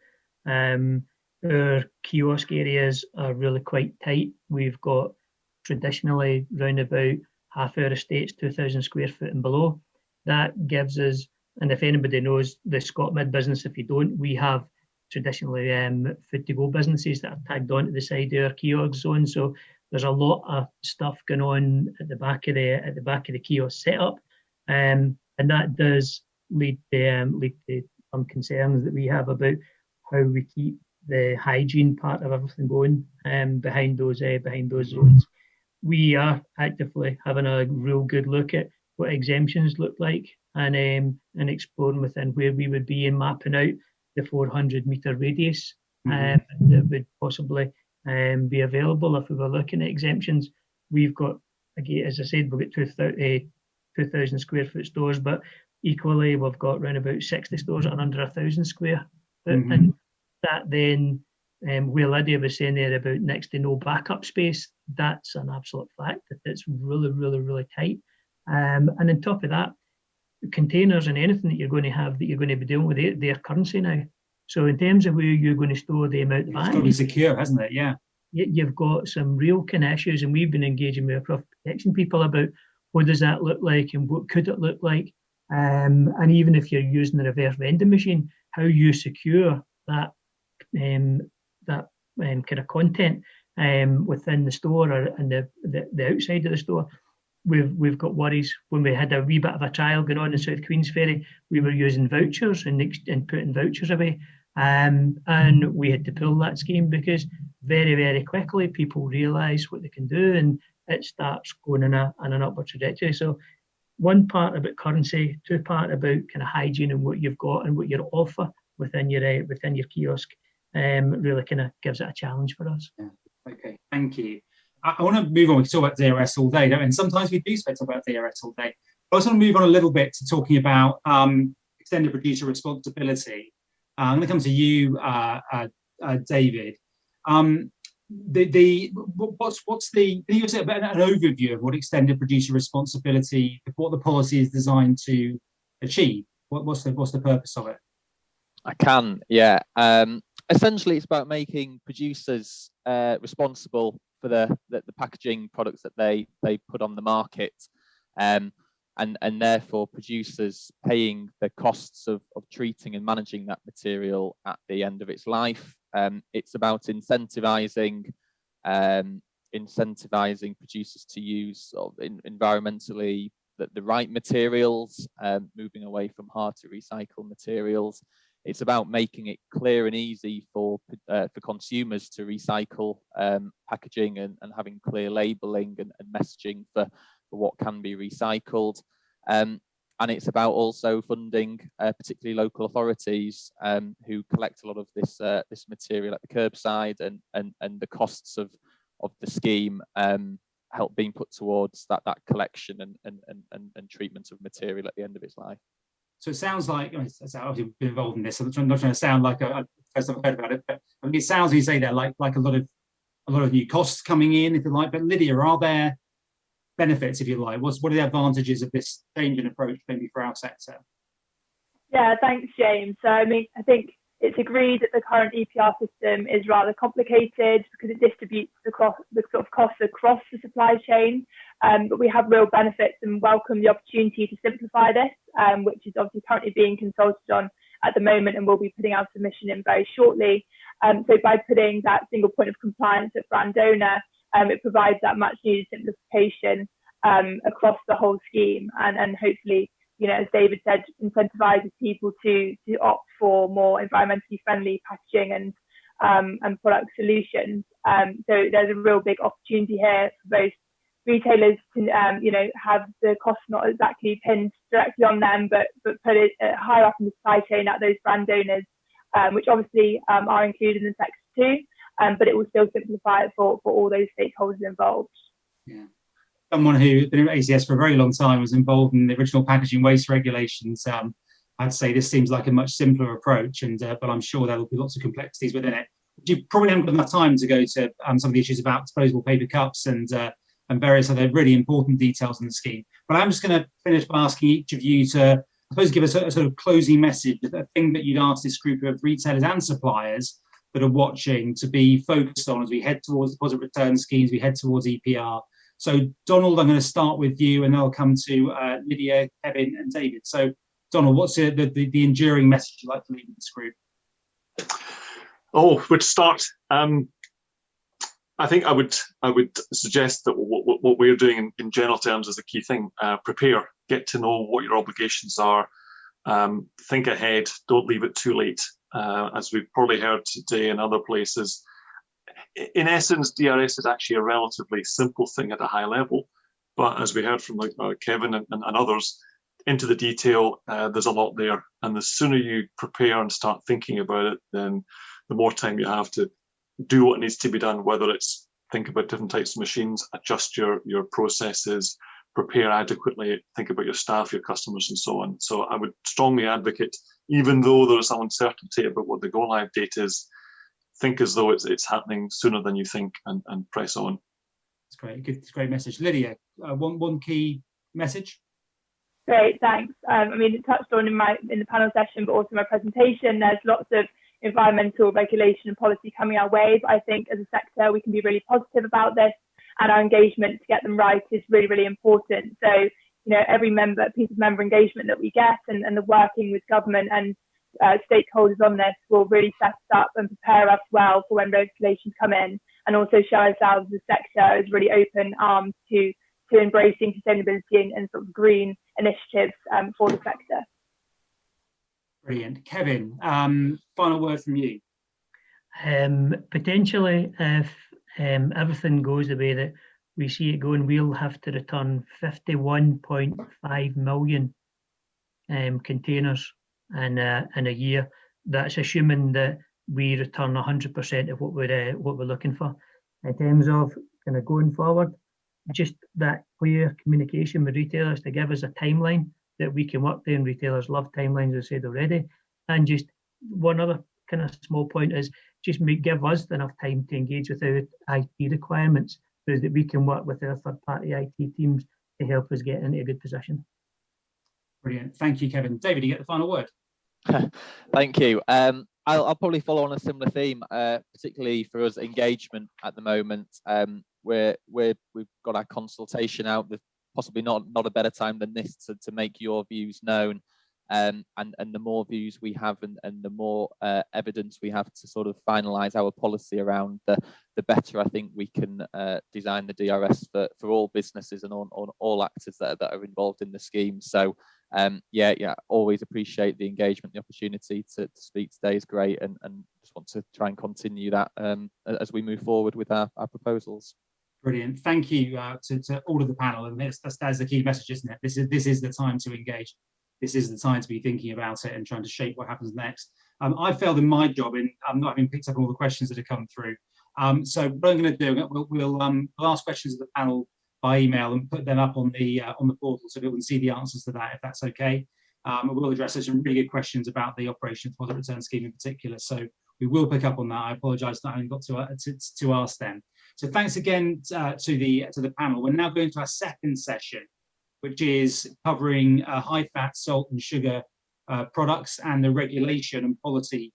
Our kiosk areas are really quite tight. We've got traditionally round about half our estates 2,000 square foot and below. That gives us, and if anybody knows the Scott Mid business, if you don't, we have traditionally food to go businesses that are tagged onto the side of our kiosk zone. So there's a lot of stuff going on at the back of the kiosk setup, and that does lead to some concerns that we have about how we keep the hygiene part of everything going behind those zones. We are actively having a real good look at what exemptions look like, and exploring within where we would be in mapping out the 400-metre radius that would possibly be available if we were looking at exemptions. We've got, again, as I said, we've got 2,000 square foot stores, but equally we've got around about 60 stores that are under 1,000 square foot, and that then, where Lydia was saying there about next to no backup space, that's an absolute fact that it's really, really, really tight. And on top of that, containers and anything that you're going to have that you're going to be dealing with, they're currency now. So in terms of where you're going to store the amount of it's got to be secure, hasn't it? Yeah. You've got some real kind of issues, and we've been engaging with our profit protection people about what does that look like and what could it look like. And even if you're using a reverse vending machine, how you secure that kind of content within the store or in the outside of the store. We've got worries. When we had a wee bit of a trial going on in South Queensferry, we were using vouchers and putting vouchers away, and we had to pull that scheme because very, very quickly people realise what they can do, and it starts going in an upward trajectory. So one part about currency, two part about kind of hygiene and what you've got and what you offer within your kiosk. Really kind of gives it a challenge for us. Yeah. Okay, thank you. I want to move on. We can talk about DRS all day, and sometimes we do talk about DRS all day. But I also want to move on a little bit to talking about extended producer responsibility. I'm going to come to you, David. Can you give us an overview of what extended producer responsibility, what the policy is designed to achieve? What's the purpose of it? I can, yeah. Essentially, it's about making producers responsible for the packaging products that they put on the market, and therefore producers paying the costs of treating and managing that material at the end of its life. It's about incentivizing producers to use sort of environmentally the right materials, moving away from hard to recycle materials. It's about making it clear and easy for consumers to recycle packaging and having clear labelling and messaging for what can be recycled. And it's about also funding particularly local authorities who collect a lot of this material at the curbside, and the costs of the scheme help being put towards that collection and treatment of material at the end of its life. So it sounds like, I've been involved in this, so I'm not trying to sound like a first I've heard about it, but I mean, it sounds, when you say there, like a lot of new costs coming in, if you like. But Lydia, are there benefits, if you like? What are the advantages of this change in approach maybe for our sector? Yeah, thanks, James. So, I mean, I think it's agreed that the current EPR system is rather complicated because it distributes the sort of costs across the supply chain. But we have real benefits and welcome the opportunity to simplify this, which is obviously currently being consulted on at the moment, and we'll be putting our submission in very shortly. So by putting that single point of compliance at brand owner, it provides that much needed simplification across the whole scheme, and hopefully, as David said, incentivizes people to opt for more environmentally friendly packaging and product solutions. So there's a real big opportunity here for both retailers to have the cost not exactly pinned directly on them, but put it higher up in the supply chain at those brand owners, which obviously are included in the sector too, but it will still simplify it for all those stakeholders involved. Yeah. Someone who's been at ACS for a very long time, was involved in the original packaging waste regulations. I'd say this seems like a much simpler approach, but I'm sure there will be lots of complexities within it. You probably haven't got enough time to go to some of the issues about disposable paper cups and various other really important details in the scheme. But I'm just going to finish by asking each of you to, I suppose, give us a sort of closing message, a thing that you'd ask this group of retailers and suppliers that are watching to be focused on as we head towards deposit return schemes, we head towards EPR. So Donald, I'm going to start with you, and then I'll come to Lydia, Kevin, and David. So Donald, what's the enduring message you'd like to leave with this group? Oh, where to start? I think I would suggest that what we're doing in general terms is the key thing. Prepare, get to know what your obligations are, think ahead, don't leave it too late. As we've probably heard today in other places, in essence, DRS is actually a relatively simple thing at a high level, but as we heard from Kevin and others, into the detail, there's a lot there, and the sooner you prepare and start thinking about it, then the more time you have to do what needs to be done, whether it's think about different types of machines, adjust your processes, prepare adequately, think about your staff, your customers, and so on. So I would strongly advocate, even though there is some uncertainty about what the go-live date is, think as though it's happening sooner than you think, and press on. That's great. Good, great message. Lydia, one key message. Great, thanks. I mean, it touched on in the panel session, but also my presentation. There's lots of environmental regulation and policy coming our way, but I think as a sector we can be really positive about this, and our engagement to get them right is really, really important. So, every piece of member engagement that we get, and the working with government and stakeholders on this will really set us up and prepare us well for when regulations come in, and also show ourselves as a sector as really open arms to embracing sustainability and sort of green initiatives for the sector. Brilliant. Kevin, final word from you. Potentially, if everything goes the way that we see it going, we'll have to return 51.5 million containers in a year. That's assuming that we return 100% of what we're looking for. In terms of kind of going forward, just that clear communication with retailers to give us a timeline that we can work there, and retailers love timelines, as I said already. And just one other kind of small point is just give us enough time to engage with our IT requirements so that we can work with our third-party IT teams to help us get into a good position. Brilliant. Thank you, Kevin. David, you get the final word. Thank you. I'll probably follow on a similar theme, particularly for us engagement at the moment. We've got our consultation out. There's possibly not a better time than this to make your views known. And the more views we have and the more evidence we have to sort of finalise our policy around, the better I think we can design the DRS for all businesses and on all actors that are involved in the scheme. So always appreciate the engagement, the opportunity to speak today is great, and just want to try and continue that as we move forward with our proposals. Brilliant. Thank you to all of the panel, and that's the key message, isn't it? This is the time to engage. This is the time to be thinking about it and trying to shape what happens next. I failed in my job in not having picked up on all the questions that have come through. So what I'm going to do, we'll ask questions of the panel by email and put them up on the portal so people can see the answers to that, if that's okay. We'll address some really good questions about the operation deposit return scheme in particular. So we will pick up on that. I apologise that I only got to ask them. So thanks again to the panel. We're now going to our second session, which is covering high fat, salt and sugar products and the regulation and policy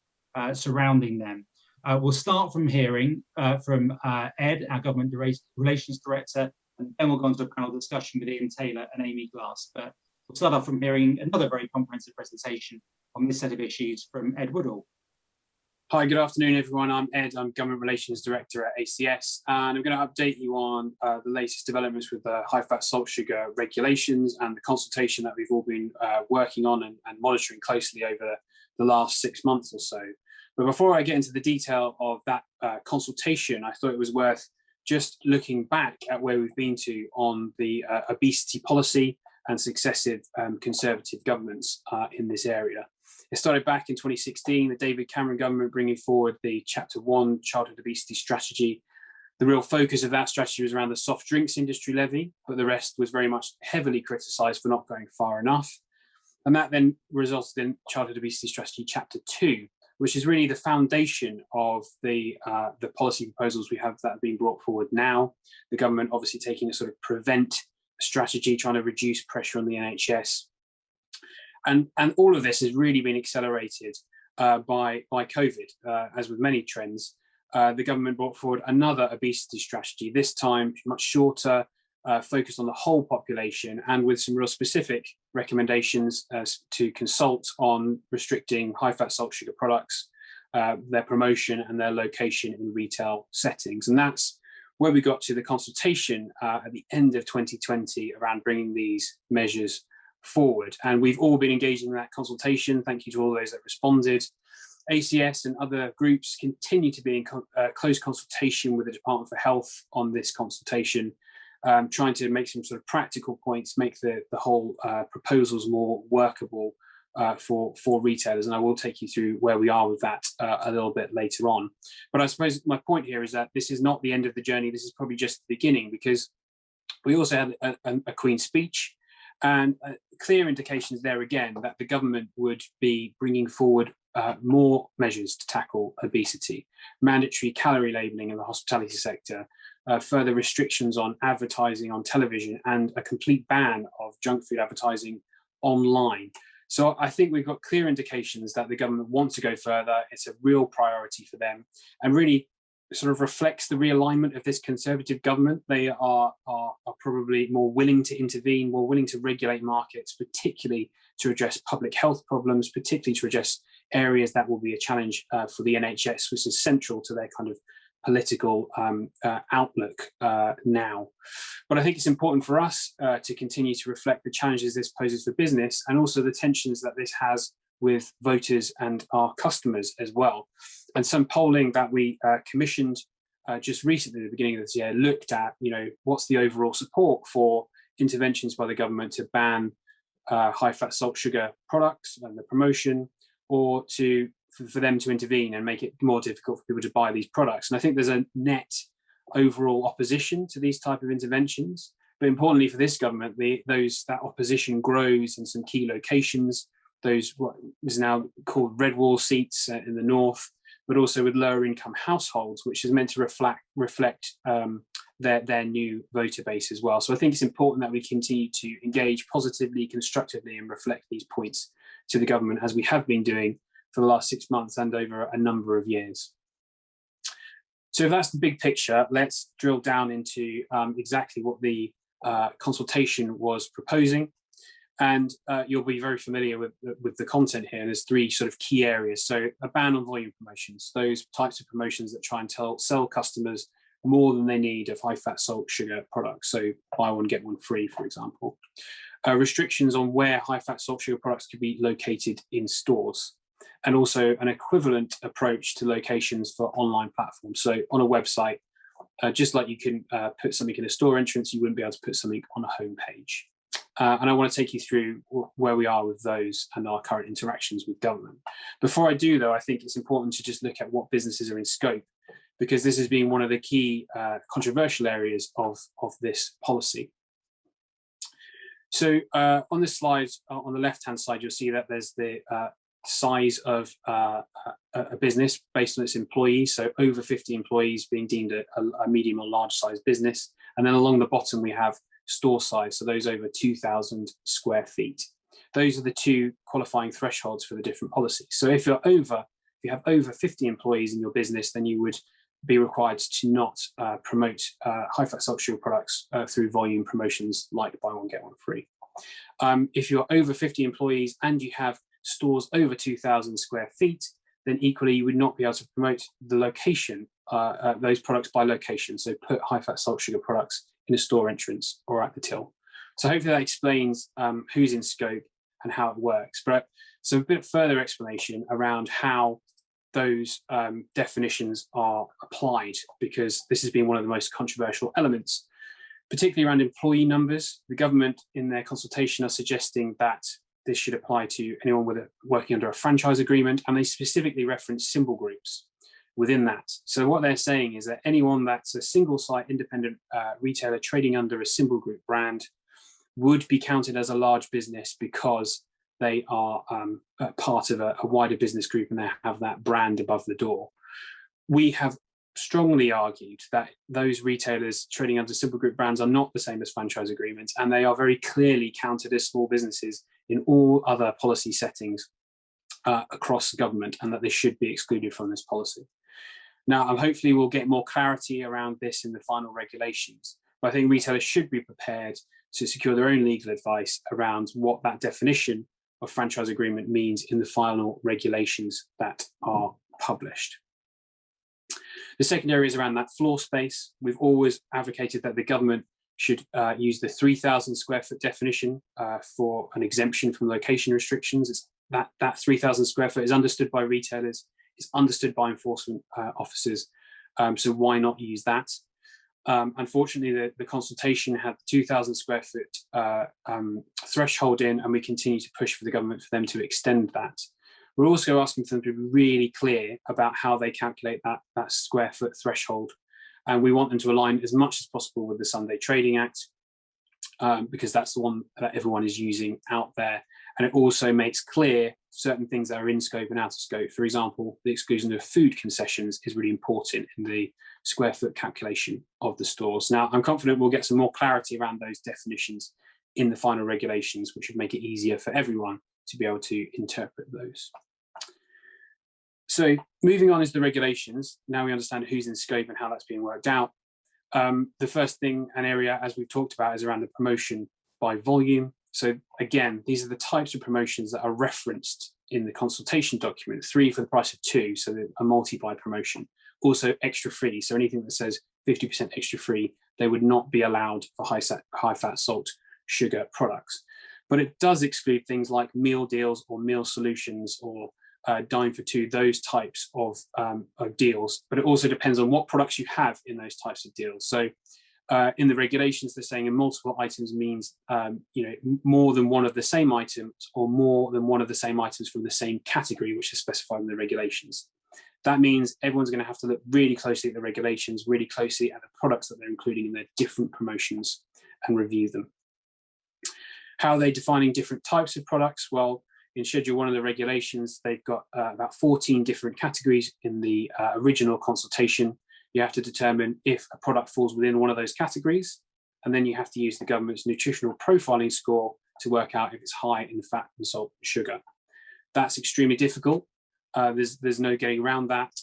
surrounding them. We'll start from hearing from Ed, our Government Relations Director, and then we'll go on to a panel discussion with Ian Taylor and Amy Glass. But we'll start off from hearing another very comprehensive presentation on this set of issues from Ed Woodall. Hi, good afternoon, everyone. I'm Ed. I'm Government Relations Director at ACS, and I'm going to update you on the latest developments with the high-fat salt sugar regulations and the consultation that we've all been working on and monitoring closely over the last 6 months or so. But before I get into the detail of that consultation, I thought it was worth just looking back at where we've been to on the obesity policy and successive Conservative governments in this area. It started back in 2016, the David Cameron government bringing forward the Chapter 1 Childhood Obesity Strategy. The real focus of that strategy was around the soft drinks industry levy, but the rest was very much heavily criticised for not going far enough. And that then resulted in Childhood Obesity Strategy Chapter 2, which is really the foundation of the policy proposals we have that are being brought forward now. The government obviously taking a sort of prevent strategy, trying to reduce pressure on the NHS. And all of this has really been accelerated by COVID. As with many trends, the government brought forward another obesity strategy, this time much shorter, focused on the whole population and with some real specific recommendations to consult on restricting high-fat salt sugar products, their promotion and their location in retail settings. And that's where we got to the consultation at the end of 2020 around bringing these measures forward. And we've all been engaging in that consultation. Thank you to all those that responded. ACS and other groups continue to be in close consultation with the Department for Health on this consultation, trying to make some sort of practical points, make the whole proposals more workable for retailers. And I will take you through where we are with that a little bit later on. But I suppose my point here is that this is not the end of the journey. This is probably just the beginning, because we also had a Queen's speech and clear indications there again that the government would be bringing forward more measures to tackle obesity, mandatory calorie labelling in the hospitality sector, further restrictions on advertising on television, and a complete ban of junk food advertising online. So I think we've got clear indications that the government wants to go further. It's a real priority for them and really sort of reflects the realignment of this Conservative government. They are probably more willing to intervene, more willing to regulate markets, particularly to address public health problems, particularly to address areas that will be a challenge for the NHS, which is central to their kind of political outlook now. But I think it's important for us to continue to reflect the challenges this poses for business and also the tensions that this has with voters and our customers as well. And some polling that we commissioned just recently at the beginning of this year looked at, what's the overall support for interventions by the government to ban high-fat salt sugar products and the promotion, or for them to intervene and make it more difficult for people to buy these products. And I think there's a net overall opposition to these type of interventions. But importantly for this government, that opposition grows in some key locations, those what is now called red wall seats in the north, but also with lower income households, which is meant to reflect their new voter base as well. So I think it's important that we continue to engage positively, constructively, and reflect these points to the government, as we have been doing for the last 6 months and over a number of years. So if that's the big picture, let's drill down into exactly what the consultation was proposing. And you'll be very familiar with the content here. There's three sort of key areas. So a ban on volume promotions, those types of promotions that try and sell customers more than they need of high-fat salt sugar products. So buy one, get one free, for example. Restrictions on where high-fat salt sugar products could be located in stores. And also an equivalent approach to locations for online platforms. So on a website, just like you can put something in a store entrance, you wouldn't be able to put something on a homepage. And I want to take you through where we are with those and our current interactions with government. Before I do, though, I think it's important to just look at what businesses are in scope, because this has been one of the key controversial areas of this policy. So on this slide, on the left-hand side, you'll see that there's the size of a business based on its employees, so over 50 employees being deemed a medium or large size business. And then along the bottom, we have store size, so those over 2,000 square feet. Those are the two qualifying thresholds for the different policies. So if you have over 50 employees in your business, then you would be required to not promote high-fat salt sugar products through volume promotions like buy one, get one free. If you're over 50 employees and you have stores over 2,000 square feet, then equally you would not be able to promote the location, those products by location. So put high-fat salt sugar products in a store entrance or at the till. So hopefully that explains who's in scope and how it works. But so a bit further explanation around how those definitions are applied, because this has been one of the most controversial elements, particularly around employee numbers. The government in their consultation are suggesting that this should apply to anyone working under a franchise agreement, and they specifically reference symbol groups within that. So what they're saying is that anyone that's a single site independent retailer trading under a symbol group brand would be counted as a large business because they are part of a wider business group and they have that brand above the door. We have strongly argued that those retailers trading under symbol group brands are not the same as franchise agreements, and they are very clearly counted as small businesses in all other policy settings across the government, and that they should be excluded from this policy. Now, hopefully we'll get more clarity around this in the final regulations, but I think retailers should be prepared to secure their own legal advice around what that definition of franchise agreement means in the final regulations that are published. The second area is around that floor space. We've always advocated that the government should use the 3,000 square foot definition for an exemption from location restrictions. It's that 3,000 square foot is understood by retailers, it's understood by enforcement officers, so why not use that? Unfortunately, the consultation had the 2,000 square foot threshold in, and we continue to push for the government for them to extend that. We're also asking them to be really clear about how they calculate that square foot threshold. And we want them to align as much as possible with the Sunday Trading Act, because that's the one that everyone is using out there. And it also makes clear certain things that are in scope and out of scope. For example, the exclusion of food concessions is really important in the square foot calculation of the stores. Now, I'm confident we'll get some more clarity around those definitions in the final regulations, which would make it easier for everyone to be able to interpret those. So moving on is the regulations. Now we understand who's in scope and how that's being worked out. The first thing and area, as we've talked about, is around the promotion by volume. So again, these are the types of promotions that are referenced in the consultation document: 3 for the price of 2, so a multi-buy promotion. Also extra free, so anything that says 50% extra free, they would not be allowed for high-fat salt sugar products. But it does exclude things like meal deals or meal solutions or dine for 2, those types of deals. But it also depends on what products you have in those types of deals. So in the regulations, they're saying multiple items means more than one of the same items, or more than one of the same items from the same category, which is specified in the regulations. That means everyone's going to have to look really closely at the regulations, really closely at the products that they're including in their different promotions, and review them. How are they defining different types of products? Well, in Schedule 1 of the regulations, they've got about 14 different categories in the original consultation. You have to determine if a product falls within one of those categories, and then you have to use the government's nutritional profiling score to work out if it's high in fat and salt and sugar. That's extremely difficult. There's no getting around that.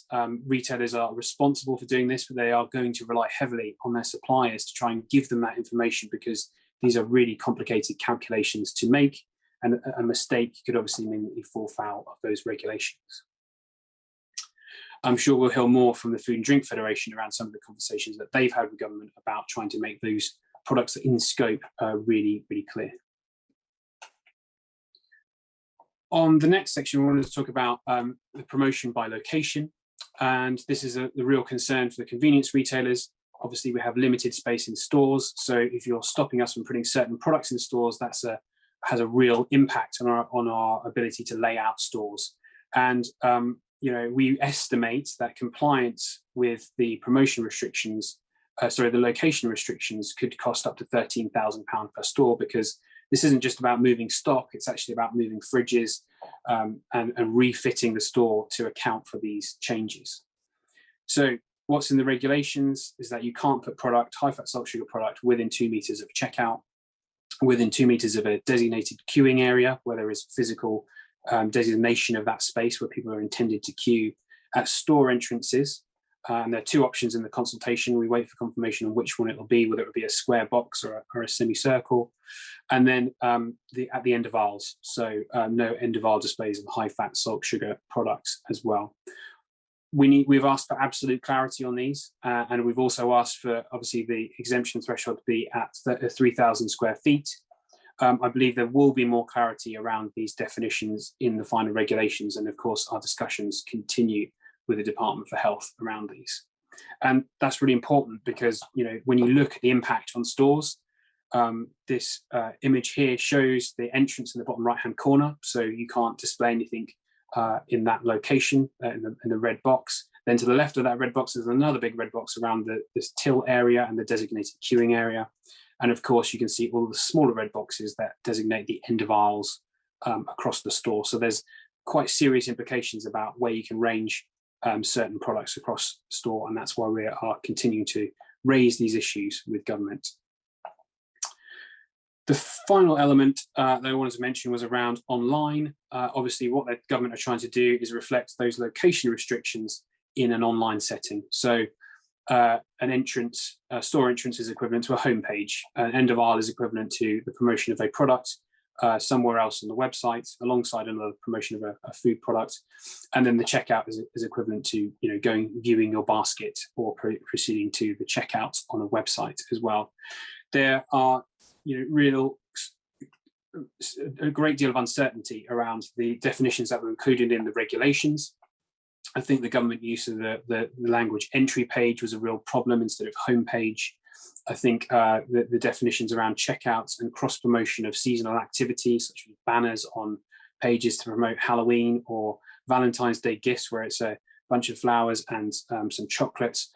Retailers are responsible for doing this, but they are going to rely heavily on their suppliers to try and give them that information, because these are really complicated calculations to make, and a mistake could obviously mean that you fall foul of those regulations. I'm sure we'll hear more from the Food and Drink Federation around some of the conversations that they've had with government about trying to make those products in scope really, really clear. On the next section, we wanted to talk about the promotion by location. And this is the real concern for the convenience retailers. Obviously, we have limited space in stores. So if you're stopping us from putting certain products in stores, that's has a real impact on our ability to lay out stores. And we estimate that compliance with the promotion restrictions, the location restrictions, could cost up to £13,000 per store, because this isn't just about moving stock, it's actually about moving fridges, and refitting the store to account for these changes. So what's in the regulations is that you can't put product, high-fat salt sugar product, within 2 meters of checkout, within 2 meters of a designated queuing area where there is physical designation of that space where people are intended to queue, at store entrances. And there are 2 options in the consultation. We wait for confirmation on which one it will be, whether it will be a square box or a semicircle. And then at the end of aisles. So no end of aisle displays of high-fat salt sugar products as well. We've asked for absolute clarity on these, and we've also asked for, obviously, the exemption threshold to be at 3,000 square feet. I believe there will be more clarity around these definitions in the final regulations, and of course our discussions continue with the Department for Health around these. And that's really important because, you know, when you look at the impact on stores, this image here shows the entrance in the bottom right-hand corner, so you can't display anything in that location, in the red box. Then to the left of that red box is another big red box around this till area and the designated queuing area. And of course, you can see all the smaller red boxes that designate the end of aisles across the store. So there's quite serious implications about where you can range certain products across the store. And that's why we are continuing to raise these issues with government. The final element that I wanted to mention was around online. Obviously, what the government are trying to do is reflect those location restrictions in an online setting. So an entrance, store entrance is equivalent to a homepage. An end of aisle is equivalent to the promotion of a product somewhere else on the website, alongside another promotion of a food product. And then the checkout is equivalent to, you know, viewing your basket or proceeding to the checkout on a website as well. There are, you know, a great deal of uncertainty around the definitions that were included in the regulations. I think the government use of the language entry page was a real problem instead of homepage. I think the definitions around checkouts and cross-promotion of seasonal activities, such as banners on pages to promote Halloween or Valentine's Day gifts, where it's a bunch of flowers and some chocolates,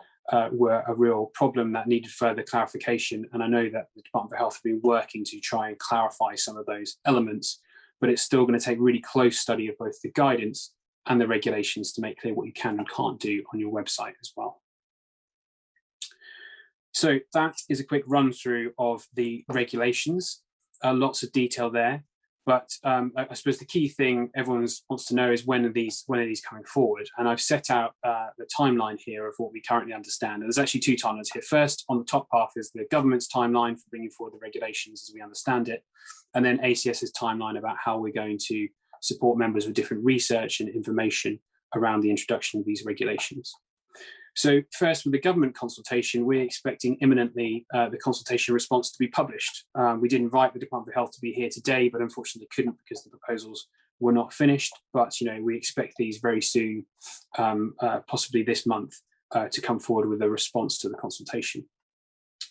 were a real problem that needed further clarification. And I know that the Department for Health have been working to try and clarify some of those elements, but it's still going to take really close study of both the guidance and the regulations to make clear what you can and can't do on your website as well. So that is a quick run through of the regulations. Lots of detail there. But I suppose the key thing everyone wants to know is when are these coming forward? And I've set out the timeline here of what we currently understand. And there's actually 2 timelines here. First, on the top half is the government's timeline for bringing forward the regulations as we understand it. And then ACS's timeline about how we're going to support members with different research and information around the introduction of these regulations. So first, with the government consultation, we're expecting imminently the consultation response to be published. We did invite the Department of Health to be here today, but unfortunately couldn't because the proposals were not finished. But, you know, we expect these very soon, possibly this month, to come forward with a response to the consultation.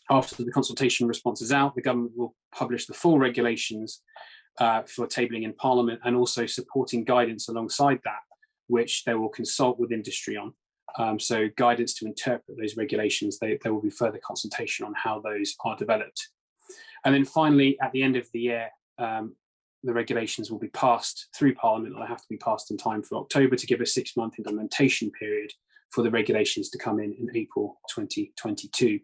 After the consultation response is out, the government will publish the full regulations for tabling in Parliament, and also supporting guidance alongside that, which they will consult with industry on. So guidance to interpret those regulations, there will be further consultation on how those are developed. And then finally, at the end of the year, the regulations will be passed through Parliament. They'll have to be passed in time for October to give a 6-month implementation period for the regulations to come in April 2022.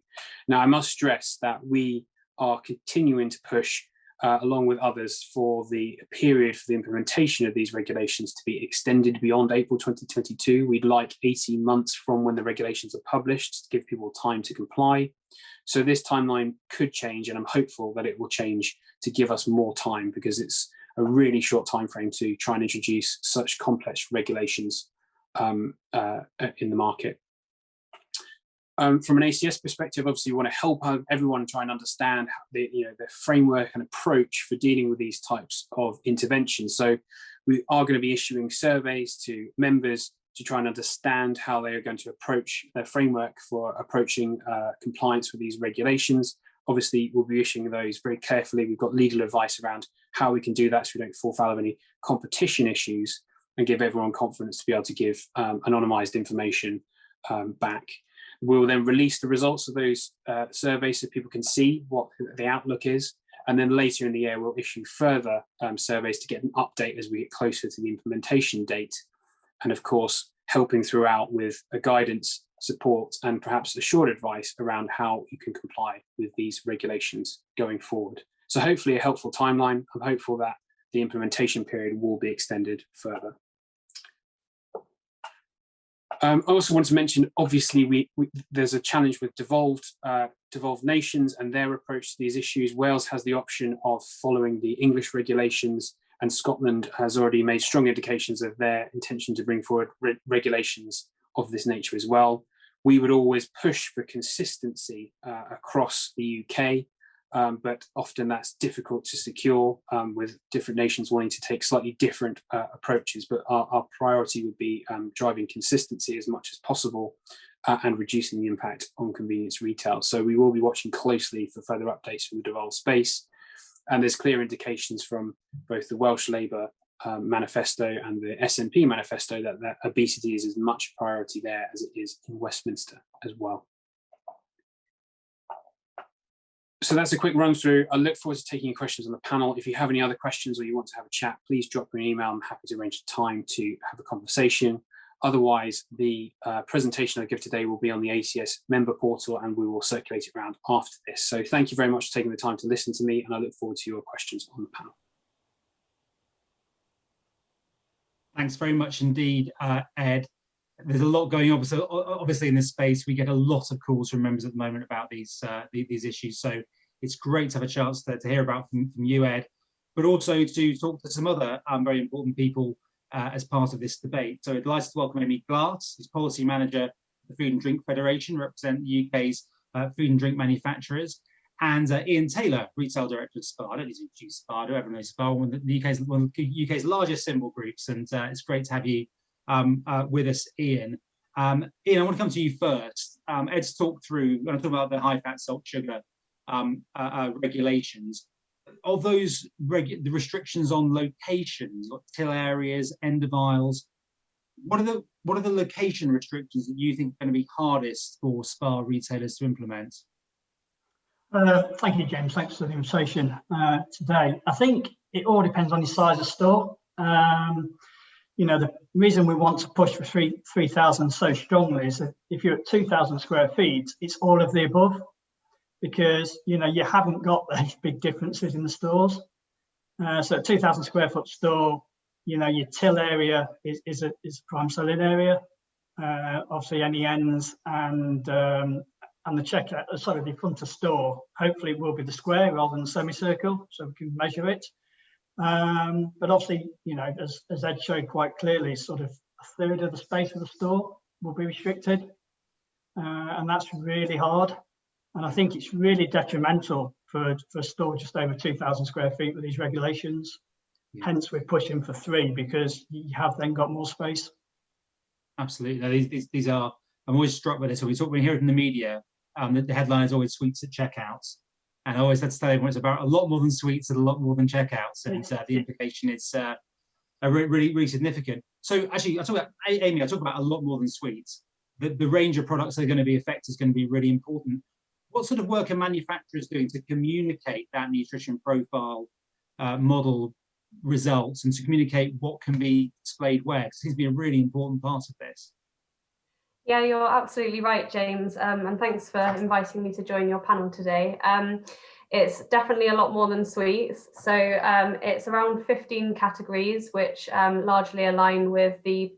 Now, I must stress that we are continuing to push along with others, for the period for the implementation of these regulations to be extended beyond April 2022. We'd like 18 months from when the regulations are published to give people time to comply. So this timeline could change, and I'm hopeful that it will change to give us more time, because it's a really short time frame to try and introduce such complex regulations in the market. From an ACS perspective, obviously, we want to help everyone try and understand the framework and approach for dealing with these types of interventions. So we are going to be issuing surveys to members to try and understand how they are going to approach their framework for approaching compliance with these regulations. Obviously, we'll be issuing those very carefully. We've got legal advice around how we can do that so we don't fall foul of any competition issues, and give everyone confidence to be able to give anonymized information back. We'll then release the results of those surveys so people can see what the outlook is. And then later in the year, we'll issue further surveys to get an update as we get closer to the implementation date. And of course, helping throughout with a guidance, support, and perhaps assured advice around how you can comply with these regulations going forward. So hopefully a helpful timeline. I'm hopeful that the implementation period will be extended further. I also want to mention, obviously, there's a challenge with devolved nations and their approach to these issues. Wales has the option of following the English regulations, and Scotland has already made strong indications of their intention to bring forward regulations of this nature as well. We would always push for consistency across the UK, but often that's difficult to secure with different nations wanting to take slightly different approaches. But our priority would be driving consistency as much as possible and reducing the impact on convenience retail. So we will be watching closely for further updates from the devolved space. And there's clear indications from both the Welsh Labour manifesto and the SNP manifesto that obesity is as much a priority there as it is in Westminster as well. So that's a quick run through. I look forward to taking your questions on the panel. If you have any other questions or you want to have a chat, please drop me an email. I'm happy to arrange a time to have a conversation. Otherwise, the presentation I give today will be on the ACS member portal and we will circulate it around after this. So thank you very much for taking the time to listen to me, and I look forward to your questions on the panel. Thanks very much indeed, Ed. There's a lot going on. So obviously in this space, we get a lot of calls from members at the moment about these issues. So it's great to have a chance to hear about from you, Ed, but also to talk to some other very important people as part of this debate. So I'd like to welcome Amy Glass, who's Policy Manager of the Food and Drink Federation, represent the UK's food and drink manufacturers, and Ian Taylor, Retail Director of SPAR. I don't need to introduce SPAR, everyone knows SPAR, one of the UK's largest symbol groups, and it's great to have you with us, Ian. Ian, I want to come to you first. Ed's talked through, when I talk about the high fat, salt, sugar regulations, of those the restrictions on locations, like till areas, end of aisles, what are the location restrictions that you think are going to be hardest for SPAR retailers to implement? Thank you, James. Thanks for the invitation today. I think it all depends on your size of store. You know, the reason we want to push for 3,000 so strongly is that if you're at 2,000 square feet, it's all of the above, because, you know, you haven't got those big differences in the stores. So a 2,000 square foot store, you know, your till area is a prime selling area. Obviously any ends and the checkout, sorry, the front of store, hopefully it will be the square rather than the semicircle, so we can measure it. But obviously, you know, as Ed showed quite clearly, sort of a third of the space of the store will be restricted. And that's really hard. And I think it's really detrimental for a store just over 2,000 square feet with these regulations. Yeah. Hence, we're pushing for 3 because you have then got more space. Absolutely. No, these are, I'm always struck by this. When we hear it in the media, the headline is always sweets at checkouts. And I always had to tell everyone it's about a lot more than sweets and a lot more than checkouts. And the implication is really, really significant. So actually, Amy, I talk about a lot more than sweets. The range of products that are going to be affected is going to be really important. What sort of work are manufacturers doing to communicate that nutrition profile model results and to communicate what can be displayed where? Because it seems to be a really important part of this. Yeah, you're absolutely right, James. And thanks for inviting me to join your panel today. It's definitely a lot more than sweets. So it's around 15 categories, which largely align with the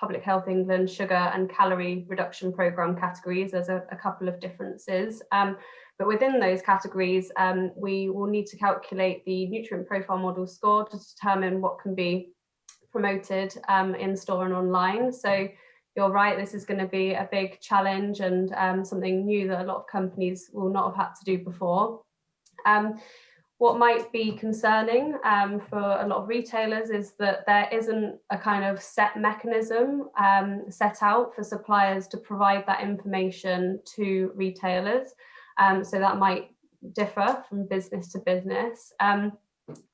Public Health England sugar and calorie reduction programme categories. There's a couple of differences. But within those categories, we will need to calculate the nutrient profile model score to determine what can be promoted in store and online. So you're right, this is going to be a big challenge and something new that a lot of companies will not have had to do before. What might be concerning for a lot of retailers is that there isn't a kind of set mechanism set out for suppliers to provide that information to retailers. So that might differ from business to business. And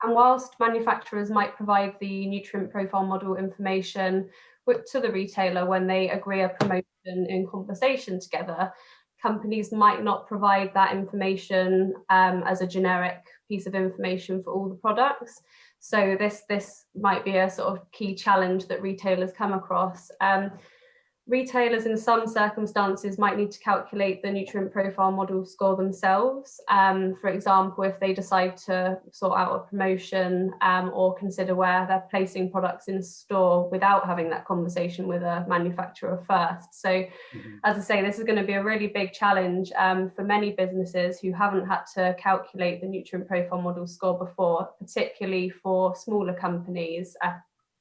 whilst manufacturers might provide the nutrient profile model information to the retailer when they agree a promotion in conversation together, companies might not provide that information as a generic piece of information for all the products. So this might be a sort of key challenge that retailers come across. Retailers in some circumstances might need to calculate the nutrient profile model score themselves. For example, if they decide to sort out a promotion or consider where they're placing products in store without having that conversation with a manufacturer first. So as I say, this is going to be a really big challenge for many businesses who haven't had to calculate the nutrient profile model score before, particularly for smaller companies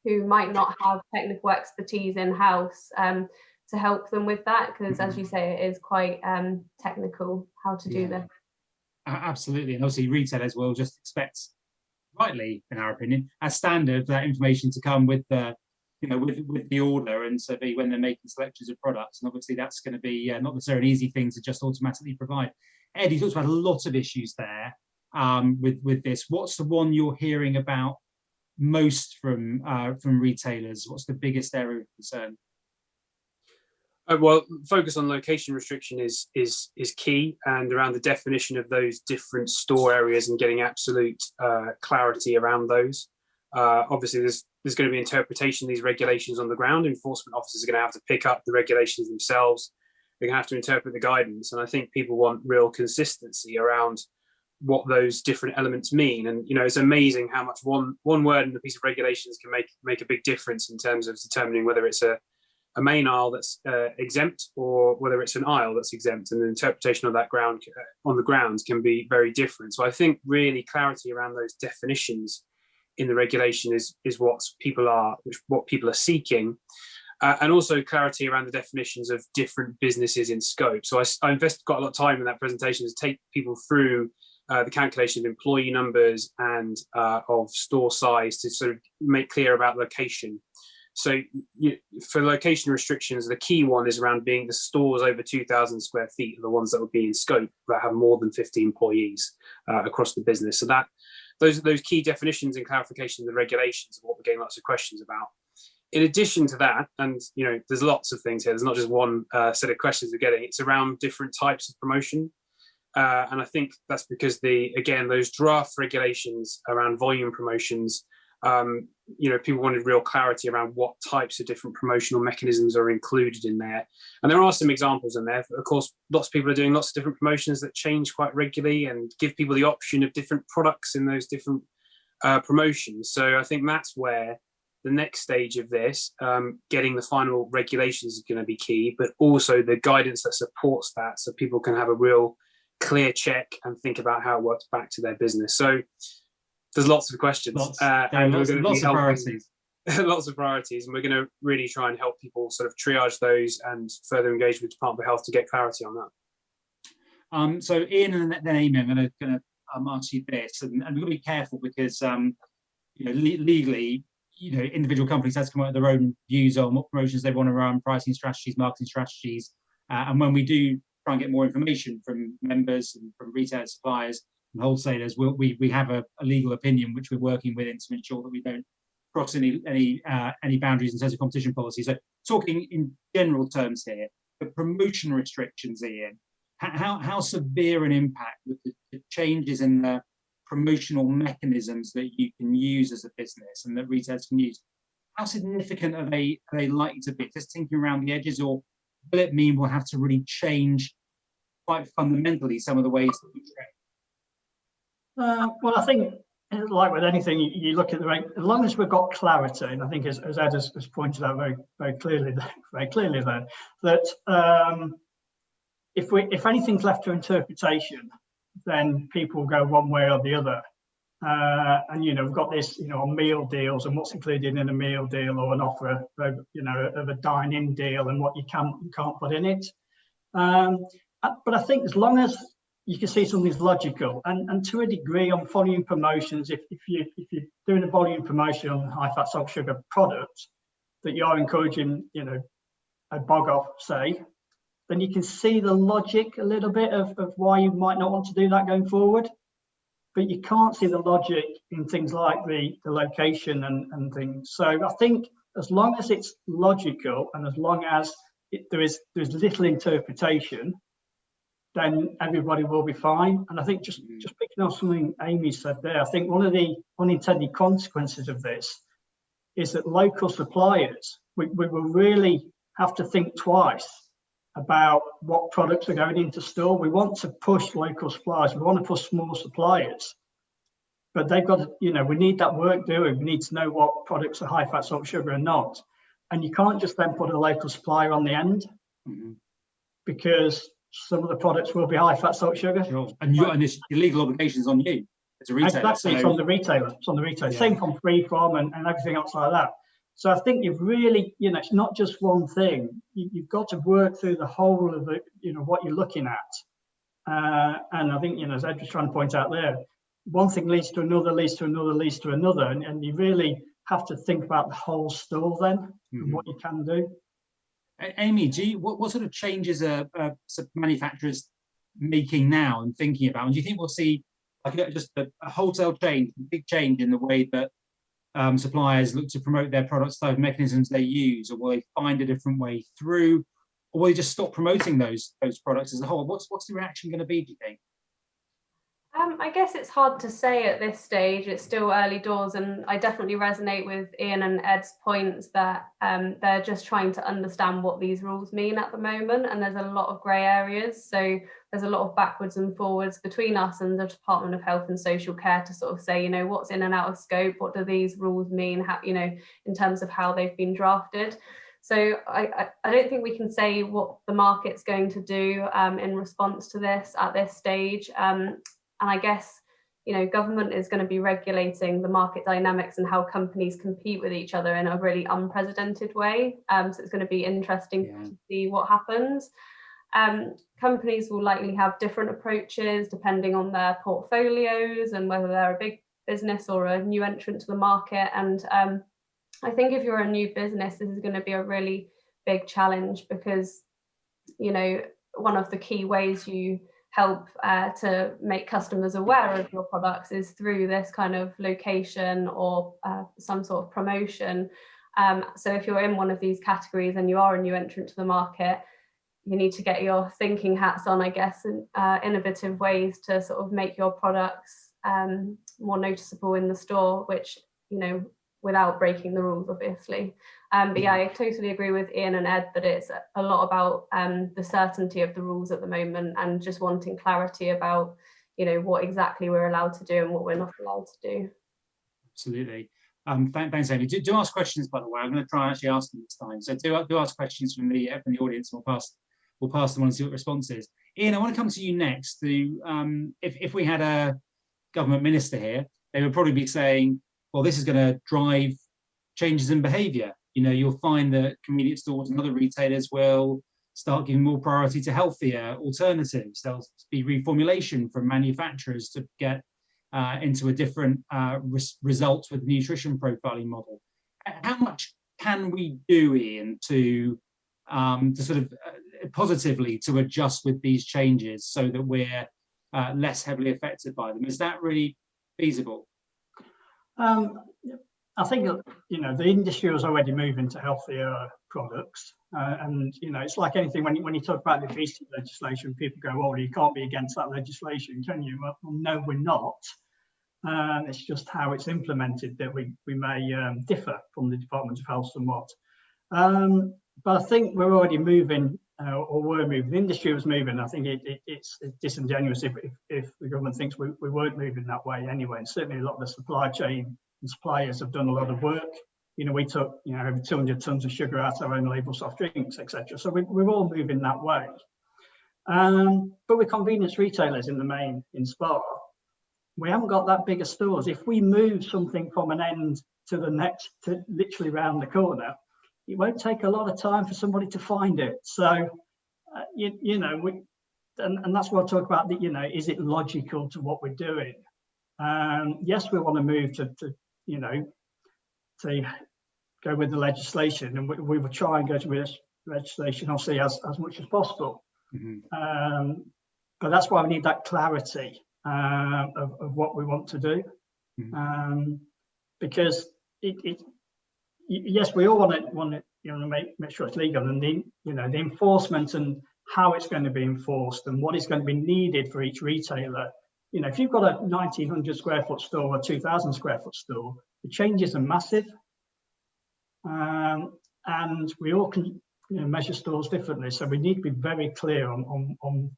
who might not have technical expertise in-house to help them with that, because as you say, it is quite technical how to do this. Absolutely, and obviously retailers will just expect, rightly in our opinion, as standard, that information to come with the, with the order, and so be when they're making selections of products. And obviously that's going to be not necessarily an easy thing to just automatically provide. Ed, you talked about a lot of issues there with this. What's the one you're hearing about most from retailers? What's the biggest area of concern? Well, focus on location restriction is key, and around the definition of those different store areas and getting absolute clarity around those. Obviously, there's going to be interpretation of these regulations on the ground. Enforcement officers are going to have to pick up the regulations themselves. They're going to have to interpret the guidance, and I think people want real consistency around what those different elements mean. And it's amazing how much one word in a piece of regulations can make a big difference in terms of determining whether it's a main aisle that's exempt or whether it's an aisle that's exempt, and the interpretation of that ground on the grounds can be very different. So I think really clarity around those definitions in the regulation is what people are seeking, and also clarity around the definitions of different businesses in scope. So I invested quite a lot of time in that presentation to take people through the calculation of employee numbers and of store size to sort of make clear about location. So for location restrictions, the key one is around being the stores over 2,000 square feet are the ones that would be in scope that have more than 50 employees across the business. So that those key definitions and clarifications of the regulations are what we're getting lots of questions about. In addition to that, and there's lots of things here, there's not just one set of questions we're getting, it's around different types of promotion. And I think that's because those draft regulations around volume promotions, people wanted real clarity around what types of different promotional mechanisms are included in there. And there are some examples in there. Of course, lots of people are doing lots of different promotions that change quite regularly and give people the option of different products in those different promotions. So I think that's where the next stage of this, getting the final regulations is going to be key, but also the guidance that supports that, so people can have a real clear check and think about how it works back to their business. So there's lots of questions, and lots of priorities. Lots of priorities, and we're going to really try and help people sort of triage those and further engage with Department of Health to get clarity on that. So Ian and then Amy, I'm going to ask you this, and we've got to be careful because legally, individual companies have to come up with their own views on what promotions they want to run, pricing strategies, marketing strategies, and when we do try and get more information from members and from retail suppliers and wholesalers, we have a legal opinion which we're working within to ensure that we don't cross any boundaries in terms of competition policy. So talking in general terms here, the promotion restrictions, Ian, how severe an impact with the changes in the promotional mechanisms that you can use as a business and that retailers can use, how significant are they likely to be? Just thinking around the edges, or will it mean we'll have to really change quite fundamentally some of the ways that we trade? Well, I think, like with anything, you look at the rate. As long as we've got clarity, and I think as Ed has pointed out very clearly there, that if anything's left to interpretation, then people go one way or the other. And we've got this, meal deals and what's included in a meal deal, or an offer of a dine-in deal, and what you can't put in it. But I think as long as you can see something's logical, and to a degree on volume promotions, if you're doing a volume promotion on high fat, salt, sugar products that you're encouraging, a bog off, say, then you can see the logic a little bit of why you might not want to do that going forward. But you can't see the logic in things like the location and things. So I think as long as it's logical and as long as there's little interpretation, then everybody will be fine. And I think just picking up something Amy said there, I think one of the unintended consequences of this is that local suppliers, we will really have to think twice about what products are going into store. We want to push local suppliers, we want to push small suppliers, but they've got to, you know, we need that work doing. We need to know what products are high fat, salt, sugar and not. And you can't just then put a local supplier on the end, because some of the products will be high fat, salt, sugar. Sure. And it's the legal obligations on you as a retailer. Exactly, so it's on the retailer. It's on the retailer. Yeah. Same from free from and everything else like that. So I think you've really, you know, it's not just one thing. You've got to work through the whole of it, you know, what you're looking at. And I think, you know, as Ed was trying to point out there, one thing leads to another, leads to another, leads to another. And you really have to think about the whole store then and what you can do. Amy, what sort of changes are manufacturers making now and thinking about? And do you think we'll see like just a wholesale change, a big change in the way that suppliers look to promote their products, type of mechanisms they use, or will they find a different way through, or will they just stop promoting those products as a whole? What's the reaction going to be, do you think? I guess it's hard to say at this stage. It's still early doors, and I definitely resonate with Ian and Ed's points that they're just trying to understand what these rules mean at the moment, and there's a lot of grey areas. So there's a lot of backwards and forwards between us and the Department of Health and Social Care to sort of say, you know, what's in and out of scope, what do these rules mean, how, you know, in terms of how they've been drafted. So I don't think we can say what the market's going to do in response to this at this stage. And I guess, you know, government is going to be regulating the market dynamics and how companies compete with each other in a really unprecedented way. So it's going to be interesting to see what happens. Companies will likely have different approaches depending on their portfolios and whether they're a big business or a new entrant to the market. And I think if you're a new business, this is going to be a really big challenge because, you know, one of the key ways you help to make customers aware of your products is through this kind of location or some sort of promotion. So if you're in one of these categories and you are a new entrant to the market, you need to get your thinking hats on, I guess, and innovative ways to sort of make your products more noticeable in the store, which, you know, without breaking the rules, obviously. But yeah, I totally agree with Ian and Ed that it's a lot about the certainty of the rules at the moment and just wanting clarity about, you know, what exactly we're allowed to do and what we're not allowed to do. Absolutely. Thanks, Amy. Do ask questions, by the way. I'm going to try and actually ask them this time. So do ask questions from the audience, and we'll pass them on and see what the response is. Ian, I want to come to you next. If we had a government minister here, they would probably be saying, well, this is going to drive changes in behaviour. You know, you'll find that convenience stores and other retailers will start giving more priority to healthier alternatives. There'll be reformulation from manufacturers to get into a different results with the nutrition profiling model. How much can we do, Ian, to sort of positively to adjust with these changes so that we're less heavily affected by them? Is that really feasible? I think, you know, the industry was already moving to healthier products, and you know, it's like anything when you talk about the obesity legislation, people go, "Oh, you can't be against that legislation, can you?" Well, no, we're not. It's just how it's implemented that we may differ from the Department of Health somewhat. But I think we're already moving, or we're moving. The industry was moving. I think it's disingenuous if the government thinks we weren't moving that way anyway. And certainly a lot of the supply chain and suppliers have done a lot of work. You know, we took, you know, over 200 tons of sugar out of our own label soft drinks, etc. So we're all moving that way. But with convenience retailers in the main in Spa, we haven't got that big of stores. If we move something from an end to the next, to literally round the corner, it won't take a lot of time for somebody to find it. So, you know, and that's what I talk about. You know, is it logical to what we're doing? Yes, we want to move to you know, to go with the legislation, and we will try and go to legislation, obviously, as much as possible. But that's why we need that clarity of what we want to do, because yes, we all want to you know make sure it's legal, and the enforcement and how it's going to be enforced and what is going to be needed for each retailer. You know, if you've got a 1,900 square foot store or a 2,000 square foot store, the changes are massive. And we all can measure stores differently. So we need to be very clear on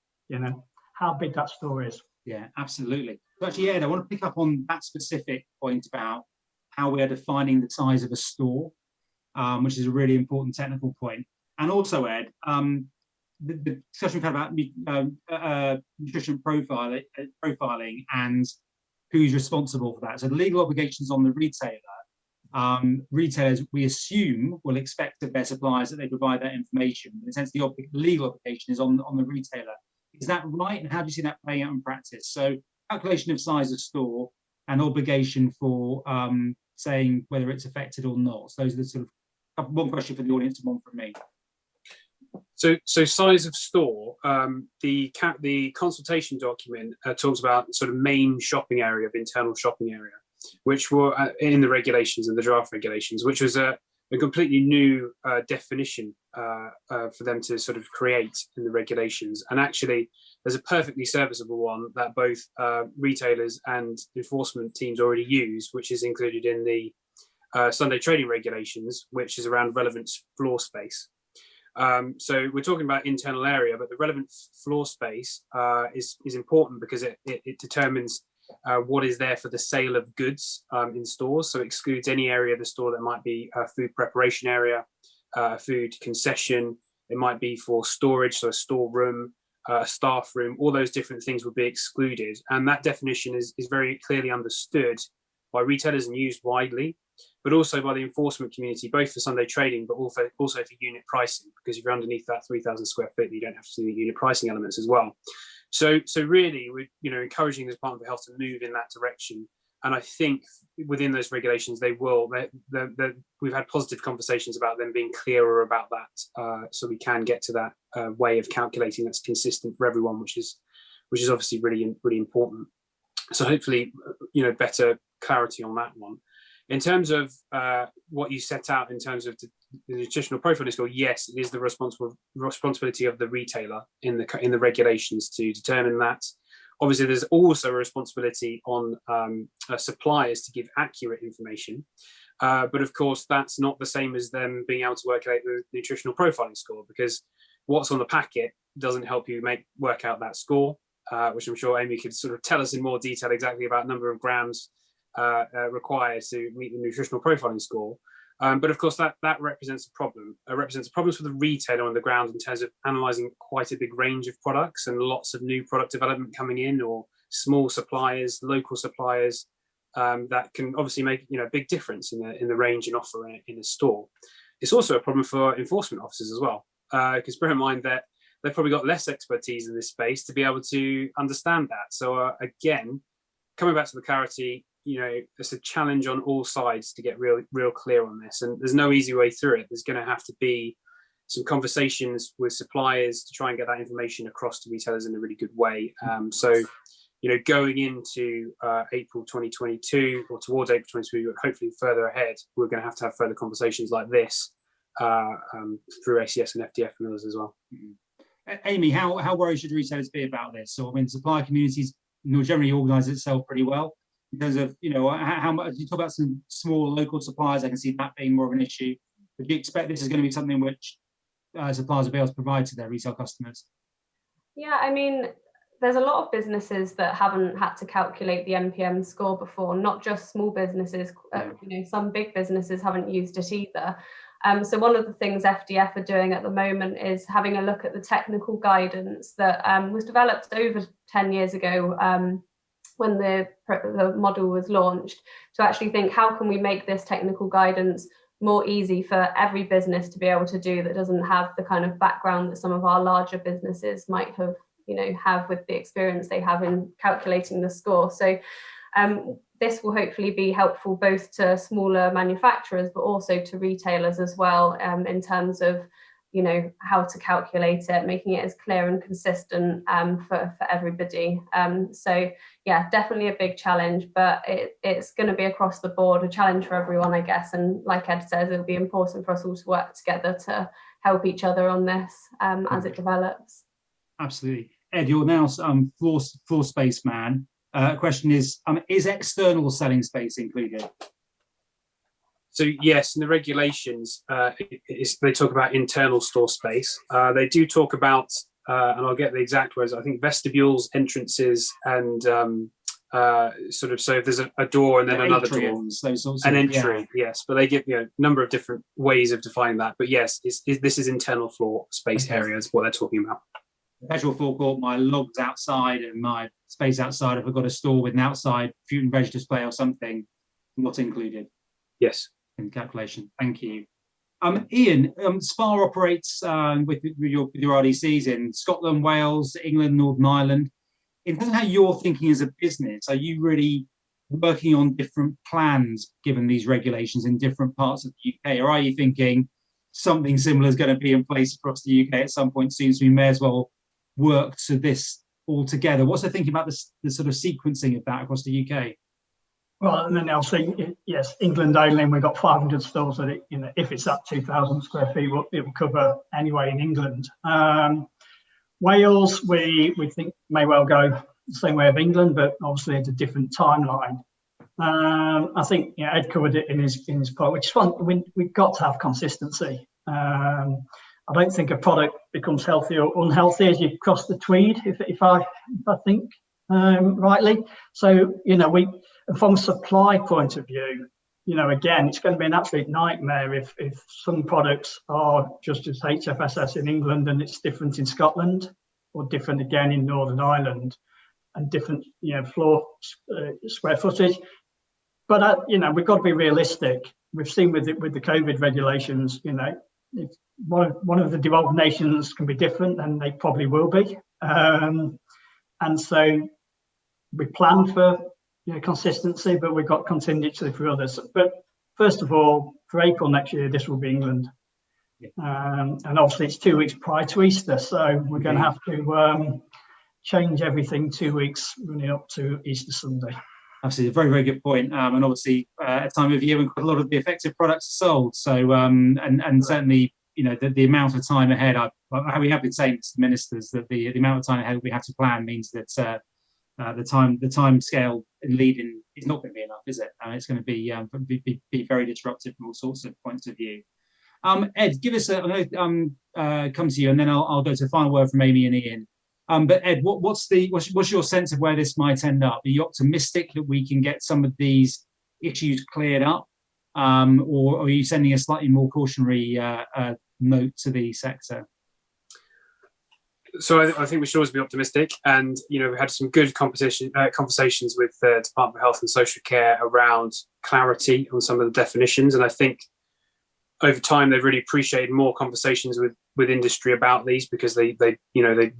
how big that store is. Yeah, absolutely. So actually, Ed, I want to pick up on that specific point about how we are defining the size of a store, which is a really important technical point. And also, Ed, the discussion we've had about nutrition profiling and who's responsible for that. So the legal obligations on the retailer. Retailers, we assume, will expect of their suppliers that they provide that information. In a sense, the legal obligation is on the retailer. Is that right? And how do you see that playing out in practice? So calculation of size of store and obligation for saying whether it's affected or not. So those are the sort of one question for the audience and one from me. So size of store, the consultation document talks about sort of main shopping area of internal shopping area, which were in the regulations and the draft regulations, which was a completely new definition for them to sort of create in the regulations. And actually, there's a perfectly serviceable one that both retailers and enforcement teams already use, which is included in the Sunday trading regulations, which is around relevant floor space. So we're talking about internal area, but the relevant floor space is important because it determines what is there for the sale of goods in stores. So it excludes any area of the store that might be a food preparation area, food concession. It might be for storage, so a storeroom, a staff room, all those different things would be excluded. And that definition is very clearly understood by retailers and used widely, but also by the enforcement community, both for Sunday trading, but also for unit pricing, because if you're underneath that 3,000 square feet, you don't have to do the unit pricing elements as well. So really, we're encouraging the Department of Health to move in that direction. And I think within those regulations, they will. We've had positive conversations about them being clearer about that, so we can get to that way of calculating that's consistent for everyone, which is obviously really important. So hopefully, better clarity on that one. In terms of what you set out in terms of the nutritional profiling score, yes, it is the responsibility of the retailer in the regulations to determine that. Obviously, there's also a responsibility on suppliers to give accurate information. But of course, that's not the same as them being able to work out the nutritional profiling score, because what's on the packet doesn't help you work out that score, which I'm sure Amy could sort of tell us in more detail exactly about number of grams required to meet the nutritional profiling score. But of course, that represents a problem. It represents problems for the retailer on the ground in terms of analysing quite a big range of products and lots of new product development coming in, or small suppliers, local suppliers, that can obviously make a big difference in the range and offer in a store. It's also a problem for enforcement officers as well, because bear in mind that they've probably got less expertise in this space to be able to understand that. So again, coming back to the clarity, it's a challenge on all sides to get real clear on this, and there's no easy way through it. There's going to have to be some conversations with suppliers to try and get that information across to retailers in a really good way. So going into April 2022 or towards April 2022, hopefully further ahead, we're going to have further conversations like this through ACS and FDF and others as well. Amy, how worried should retailers be about this? So, I mean, supplier communities generally organise itself pretty well. In terms of, how much you talk about some small local suppliers, I can see that being more of an issue. But do you expect this is going to be something which suppliers will be able to provide to their retail customers? Yeah, I mean, there's a lot of businesses that haven't had to calculate the NPM score before, not just small businesses. Some big businesses haven't used it either. So one of the things FDF are doing at the moment is having a look at the technical guidance that was developed over 10 years ago, when the model was launched, to actually think, how can we make this technical guidance more easy for every business to be able to do, that doesn't have the kind of background that some of our larger businesses might have with the experience they have in calculating the score. So this will hopefully be helpful both to smaller manufacturers, but also to retailers as well, in terms of how to calculate it, making it as clear and consistent for everybody. So yeah, definitely a big challenge, but it's going to be across the board, a challenge for everyone, I guess. And like Ed says, it'll be important for us all to work together help each other on this as it develops. Absolutely. Ed, you're now floor space man. Question is external selling space included? So yes, in the regulations, they talk about internal store space. They do talk about, and I'll get the exact words, I think vestibules, entrances, and sort of, so if there's a door and then another door, an entry, yes. But they give a number of different ways of defining that. But yes, this is internal floor space areas, what they're talking about. Casual forecourt, my logs outside and my space outside, if I've got a store with an outside fruit and veg display or something, not included. Yes. In calculation. Thank you. Ian, SPAR operates with your RDCs in Scotland, Wales, England, Northern Ireland. In terms of how you're thinking as a business, are you really working on different plans given these regulations in different parts of the UK? Or are you thinking something similar is going to be in place across the UK at some point soon, so we may as well work to this all together? What's the thinking about the sort of sequencing of that across the UK? Well, and then I'll say, yes, England only, and we've got 500 stores that if it's at 2,000 square feet, it will cover anyway in England. Wales, we think may well go the same way of England, but obviously it's a different timeline. I think Ed covered it in his part, which is fun. We've got to have consistency. I don't think a product becomes healthy or unhealthy as you cross the Tweed, if I think rightly. So from a supply point of view, again, it's going to be an absolute nightmare if some products are just as HFSS in England and it's different in Scotland, or different again in Northern Ireland, and different floor square footage. But we've got to be realistic. We've seen with the COVID regulations, if one of the developed nations can be different, and they probably will be. And so we plan for consistency, but we've got contingency for others. But first of all, for April next year, this will be England. And obviously it's 2 weeks prior to Easter, so we're going to have to change everything 2 weeks running up to Easter Sunday. Absolutely, a very, very good point. And obviously, at a time of year when quite a lot of the effective products are sold. So, and certainly, the amount of time ahead, we have been saying to the ministers that the amount of time ahead we have to plan means that the time scale in leading is not going to be enough, is it? It's going to be very disruptive from all sorts of points of view. Ed, give us come to you, and then I'll go to the final word from Amy and Ian. But Ed, what's your sense of where this might end up? Are you optimistic that we can get some of these issues cleared up, or are you sending a slightly more cautionary note to the sector? So I think we should always be optimistic, and we had some good conversations with the Department of Health and Social Care around clarity on some of the definitions, and I think over time they've really appreciated more conversations with industry about these, because they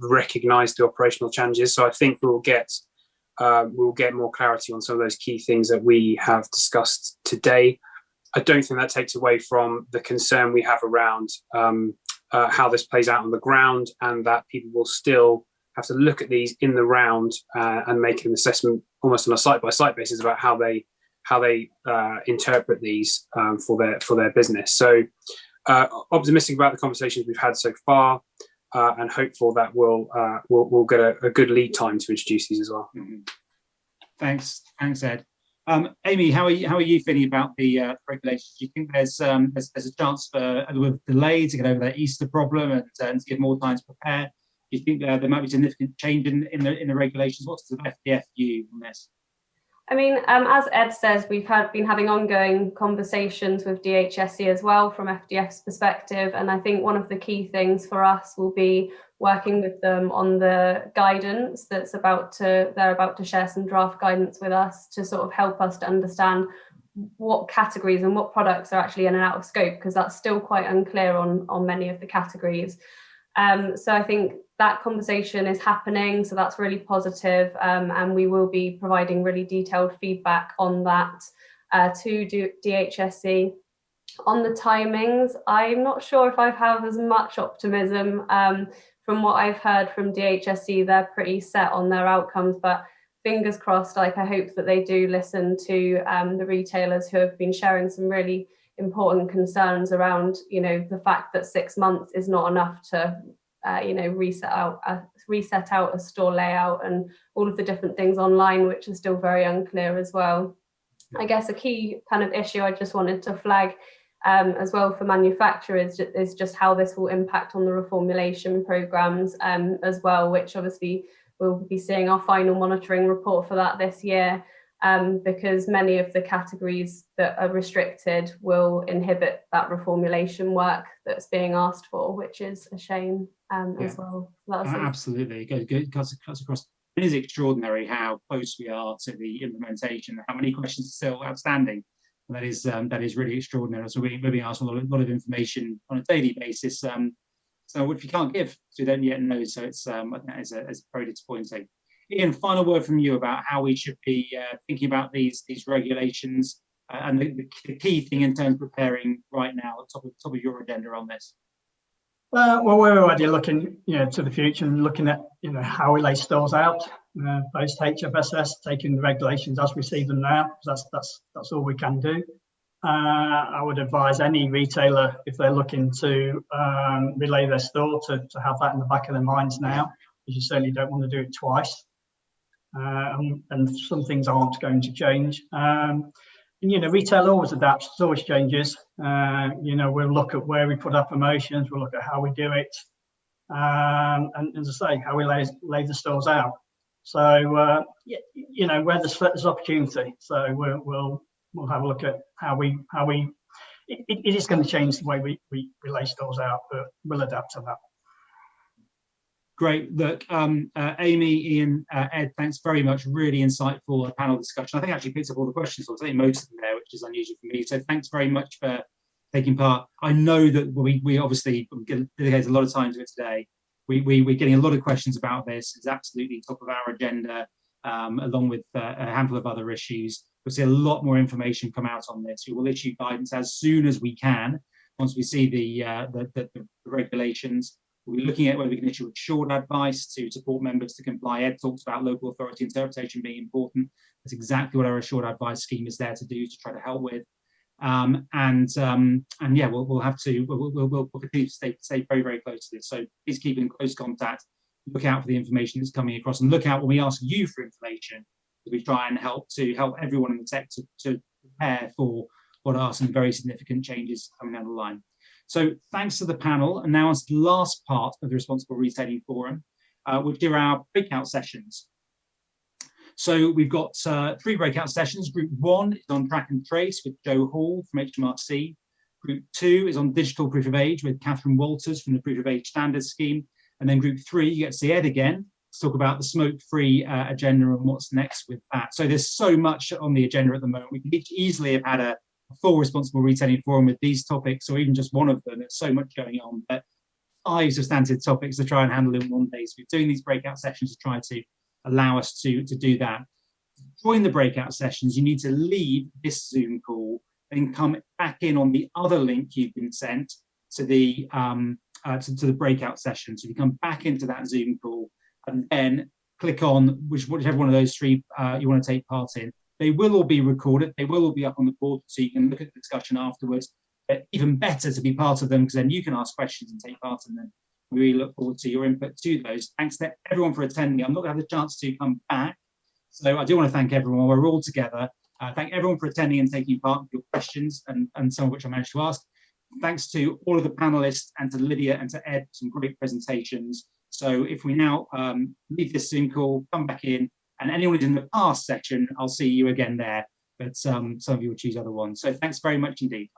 recognise the operational challenges. So I think we'll get more clarity on some of those key things that we have discussed today. I don't think that takes away from the concern we have around how this plays out on the ground, and that people will still have to look at these in the round and make an assessment almost on a site-by-site basis about how they interpret these for their business. So optimistic about the conversations we've had so far, and hopeful that we'll get a good lead time to introduce these as well. Mm-hmm. Thanks, Ed. Amy, how are you feeling about the regulations? Do you think there's a chance for a little delay to get over that Easter problem and to give more time to prepare? Do you think there might be significant change in the regulations? What's the FDF view on this? I mean, as Ed says, we've been having ongoing conversations with DHSC as well from FDF's perspective, and I think one of the key things for us will be working with them on the guidance they're about to share some draft guidance with us to sort of help us to understand what categories and what products are actually in and out of scope, because that's still quite unclear on many of the categories. So I think that conversation is happening, so that's really positive, and we will be providing really detailed feedback on that to DHSC. On the timings, I'm not sure if I have as much optimism. From what I've heard from DHSC, they're pretty set on their outcomes, but fingers crossed, I hope that they do listen to the retailers who have been sharing some really important concerns around, the fact that 6 months is not enough to, reset out a store layout and all of the different things online, which are still very unclear as well. I guess a key kind of issue I just wanted to flag as well for manufacturers is just how this will impact on the reformulation programs as well, which obviously we'll be seeing our final monitoring report for that this year, because many of the categories that are restricted will inhibit that reformulation work that's being asked for, which is a shame as well. Absolutely, it cuts across. It is extraordinary how close we are to the implementation, how many questions are still outstanding. And that is really extraordinary. So we're being asked a lot of information on a daily basis. So which we can't give, so we don't yet know. So it's I think as a very disappointing. Ian, final word from you about how we should be thinking about these regulations and the key thing in terms of preparing right now at top of your agenda on this. Well, we're already looking, to the future and looking at, how we lay stores out, post HFSS, taking the regulations as we see them now. That's all we can do. I would advise any retailer, if they're looking to relay their store, to have that in the back of their minds now, because you certainly don't want to do it twice. And some things aren't going to change. Retail always adapts, it always changes. We'll look at where we put our promotions, we'll look at how we do it, and as I say, how we lay the stores out. So, where there's opportunity. So we'll have a look at how we. It is going to change the way we lay stores out, but we'll adapt to that. Great. Look, Amy, Ian, Ed, thanks very much. Really insightful panel discussion. I think I actually picked up all the questions, I think most of them there, which is unusual for me. So thanks very much for taking part. I know that we obviously dedicate a lot of time to it today. We're getting a lot of questions about this. It's absolutely top of our agenda, along with a handful of other issues. We'll see a lot more information come out on this. We will issue guidance as soon as we can, once we see the regulations. We're looking at whether we can issue assured advice to support members to comply. Ed talks about local authority interpretation being important. That's exactly what our assured advice scheme is there to do, to try to help with. We'll continue to stay very, very close to this. So please keep in close contact. Look out for the information that's coming across, and look out when we ask you for information. We try and help everyone in the sector to prepare for what are some very significant changes coming down the line. So thanks to the panel, and now it's the last part of the Responsible Retailing Forum, which are our breakout sessions. So we've got 3 breakout sessions. Group 1 is on track and trace with Joe Hall from HMRC. Group 2 is on digital proof of age with Catherine Walters from the Proof of Age Standards Scheme. And then Group 3, you get to see Ed again to talk about the smoke-free agenda and what's next with that. So there's so much on the agenda at the moment. We could easily have had a full Responsible Retailing Forum with these topics, or even just one of them. There's so much going on, but 5 substantive topics to try and handle in one day. So we're doing these breakout sessions to try to allow us to do that. To join the breakout sessions, you need to leave this Zoom call and come back in on the other link you've been sent to the breakout session. So you come back into that Zoom call and then click on whichever one of those 3 you want to take part in. They will all be recorded. They will all be up on the board, so you can look at the discussion afterwards. But even better to be part of them, because then you can ask questions and take part in them. We really look forward to your input to those. Thanks to everyone for attending. I'm not going to have the chance to come back, so I do want to thank everyone. We're all together. Thank everyone for attending and taking part with your questions, and some of which I managed to ask. Thanks to all of the panelists and to Lydia and to Ed for some great presentations. So if we now leave this Zoom call, come back in, and anyone who's in the past section, I'll see you again there. But some of you will choose other ones. So thanks very much indeed.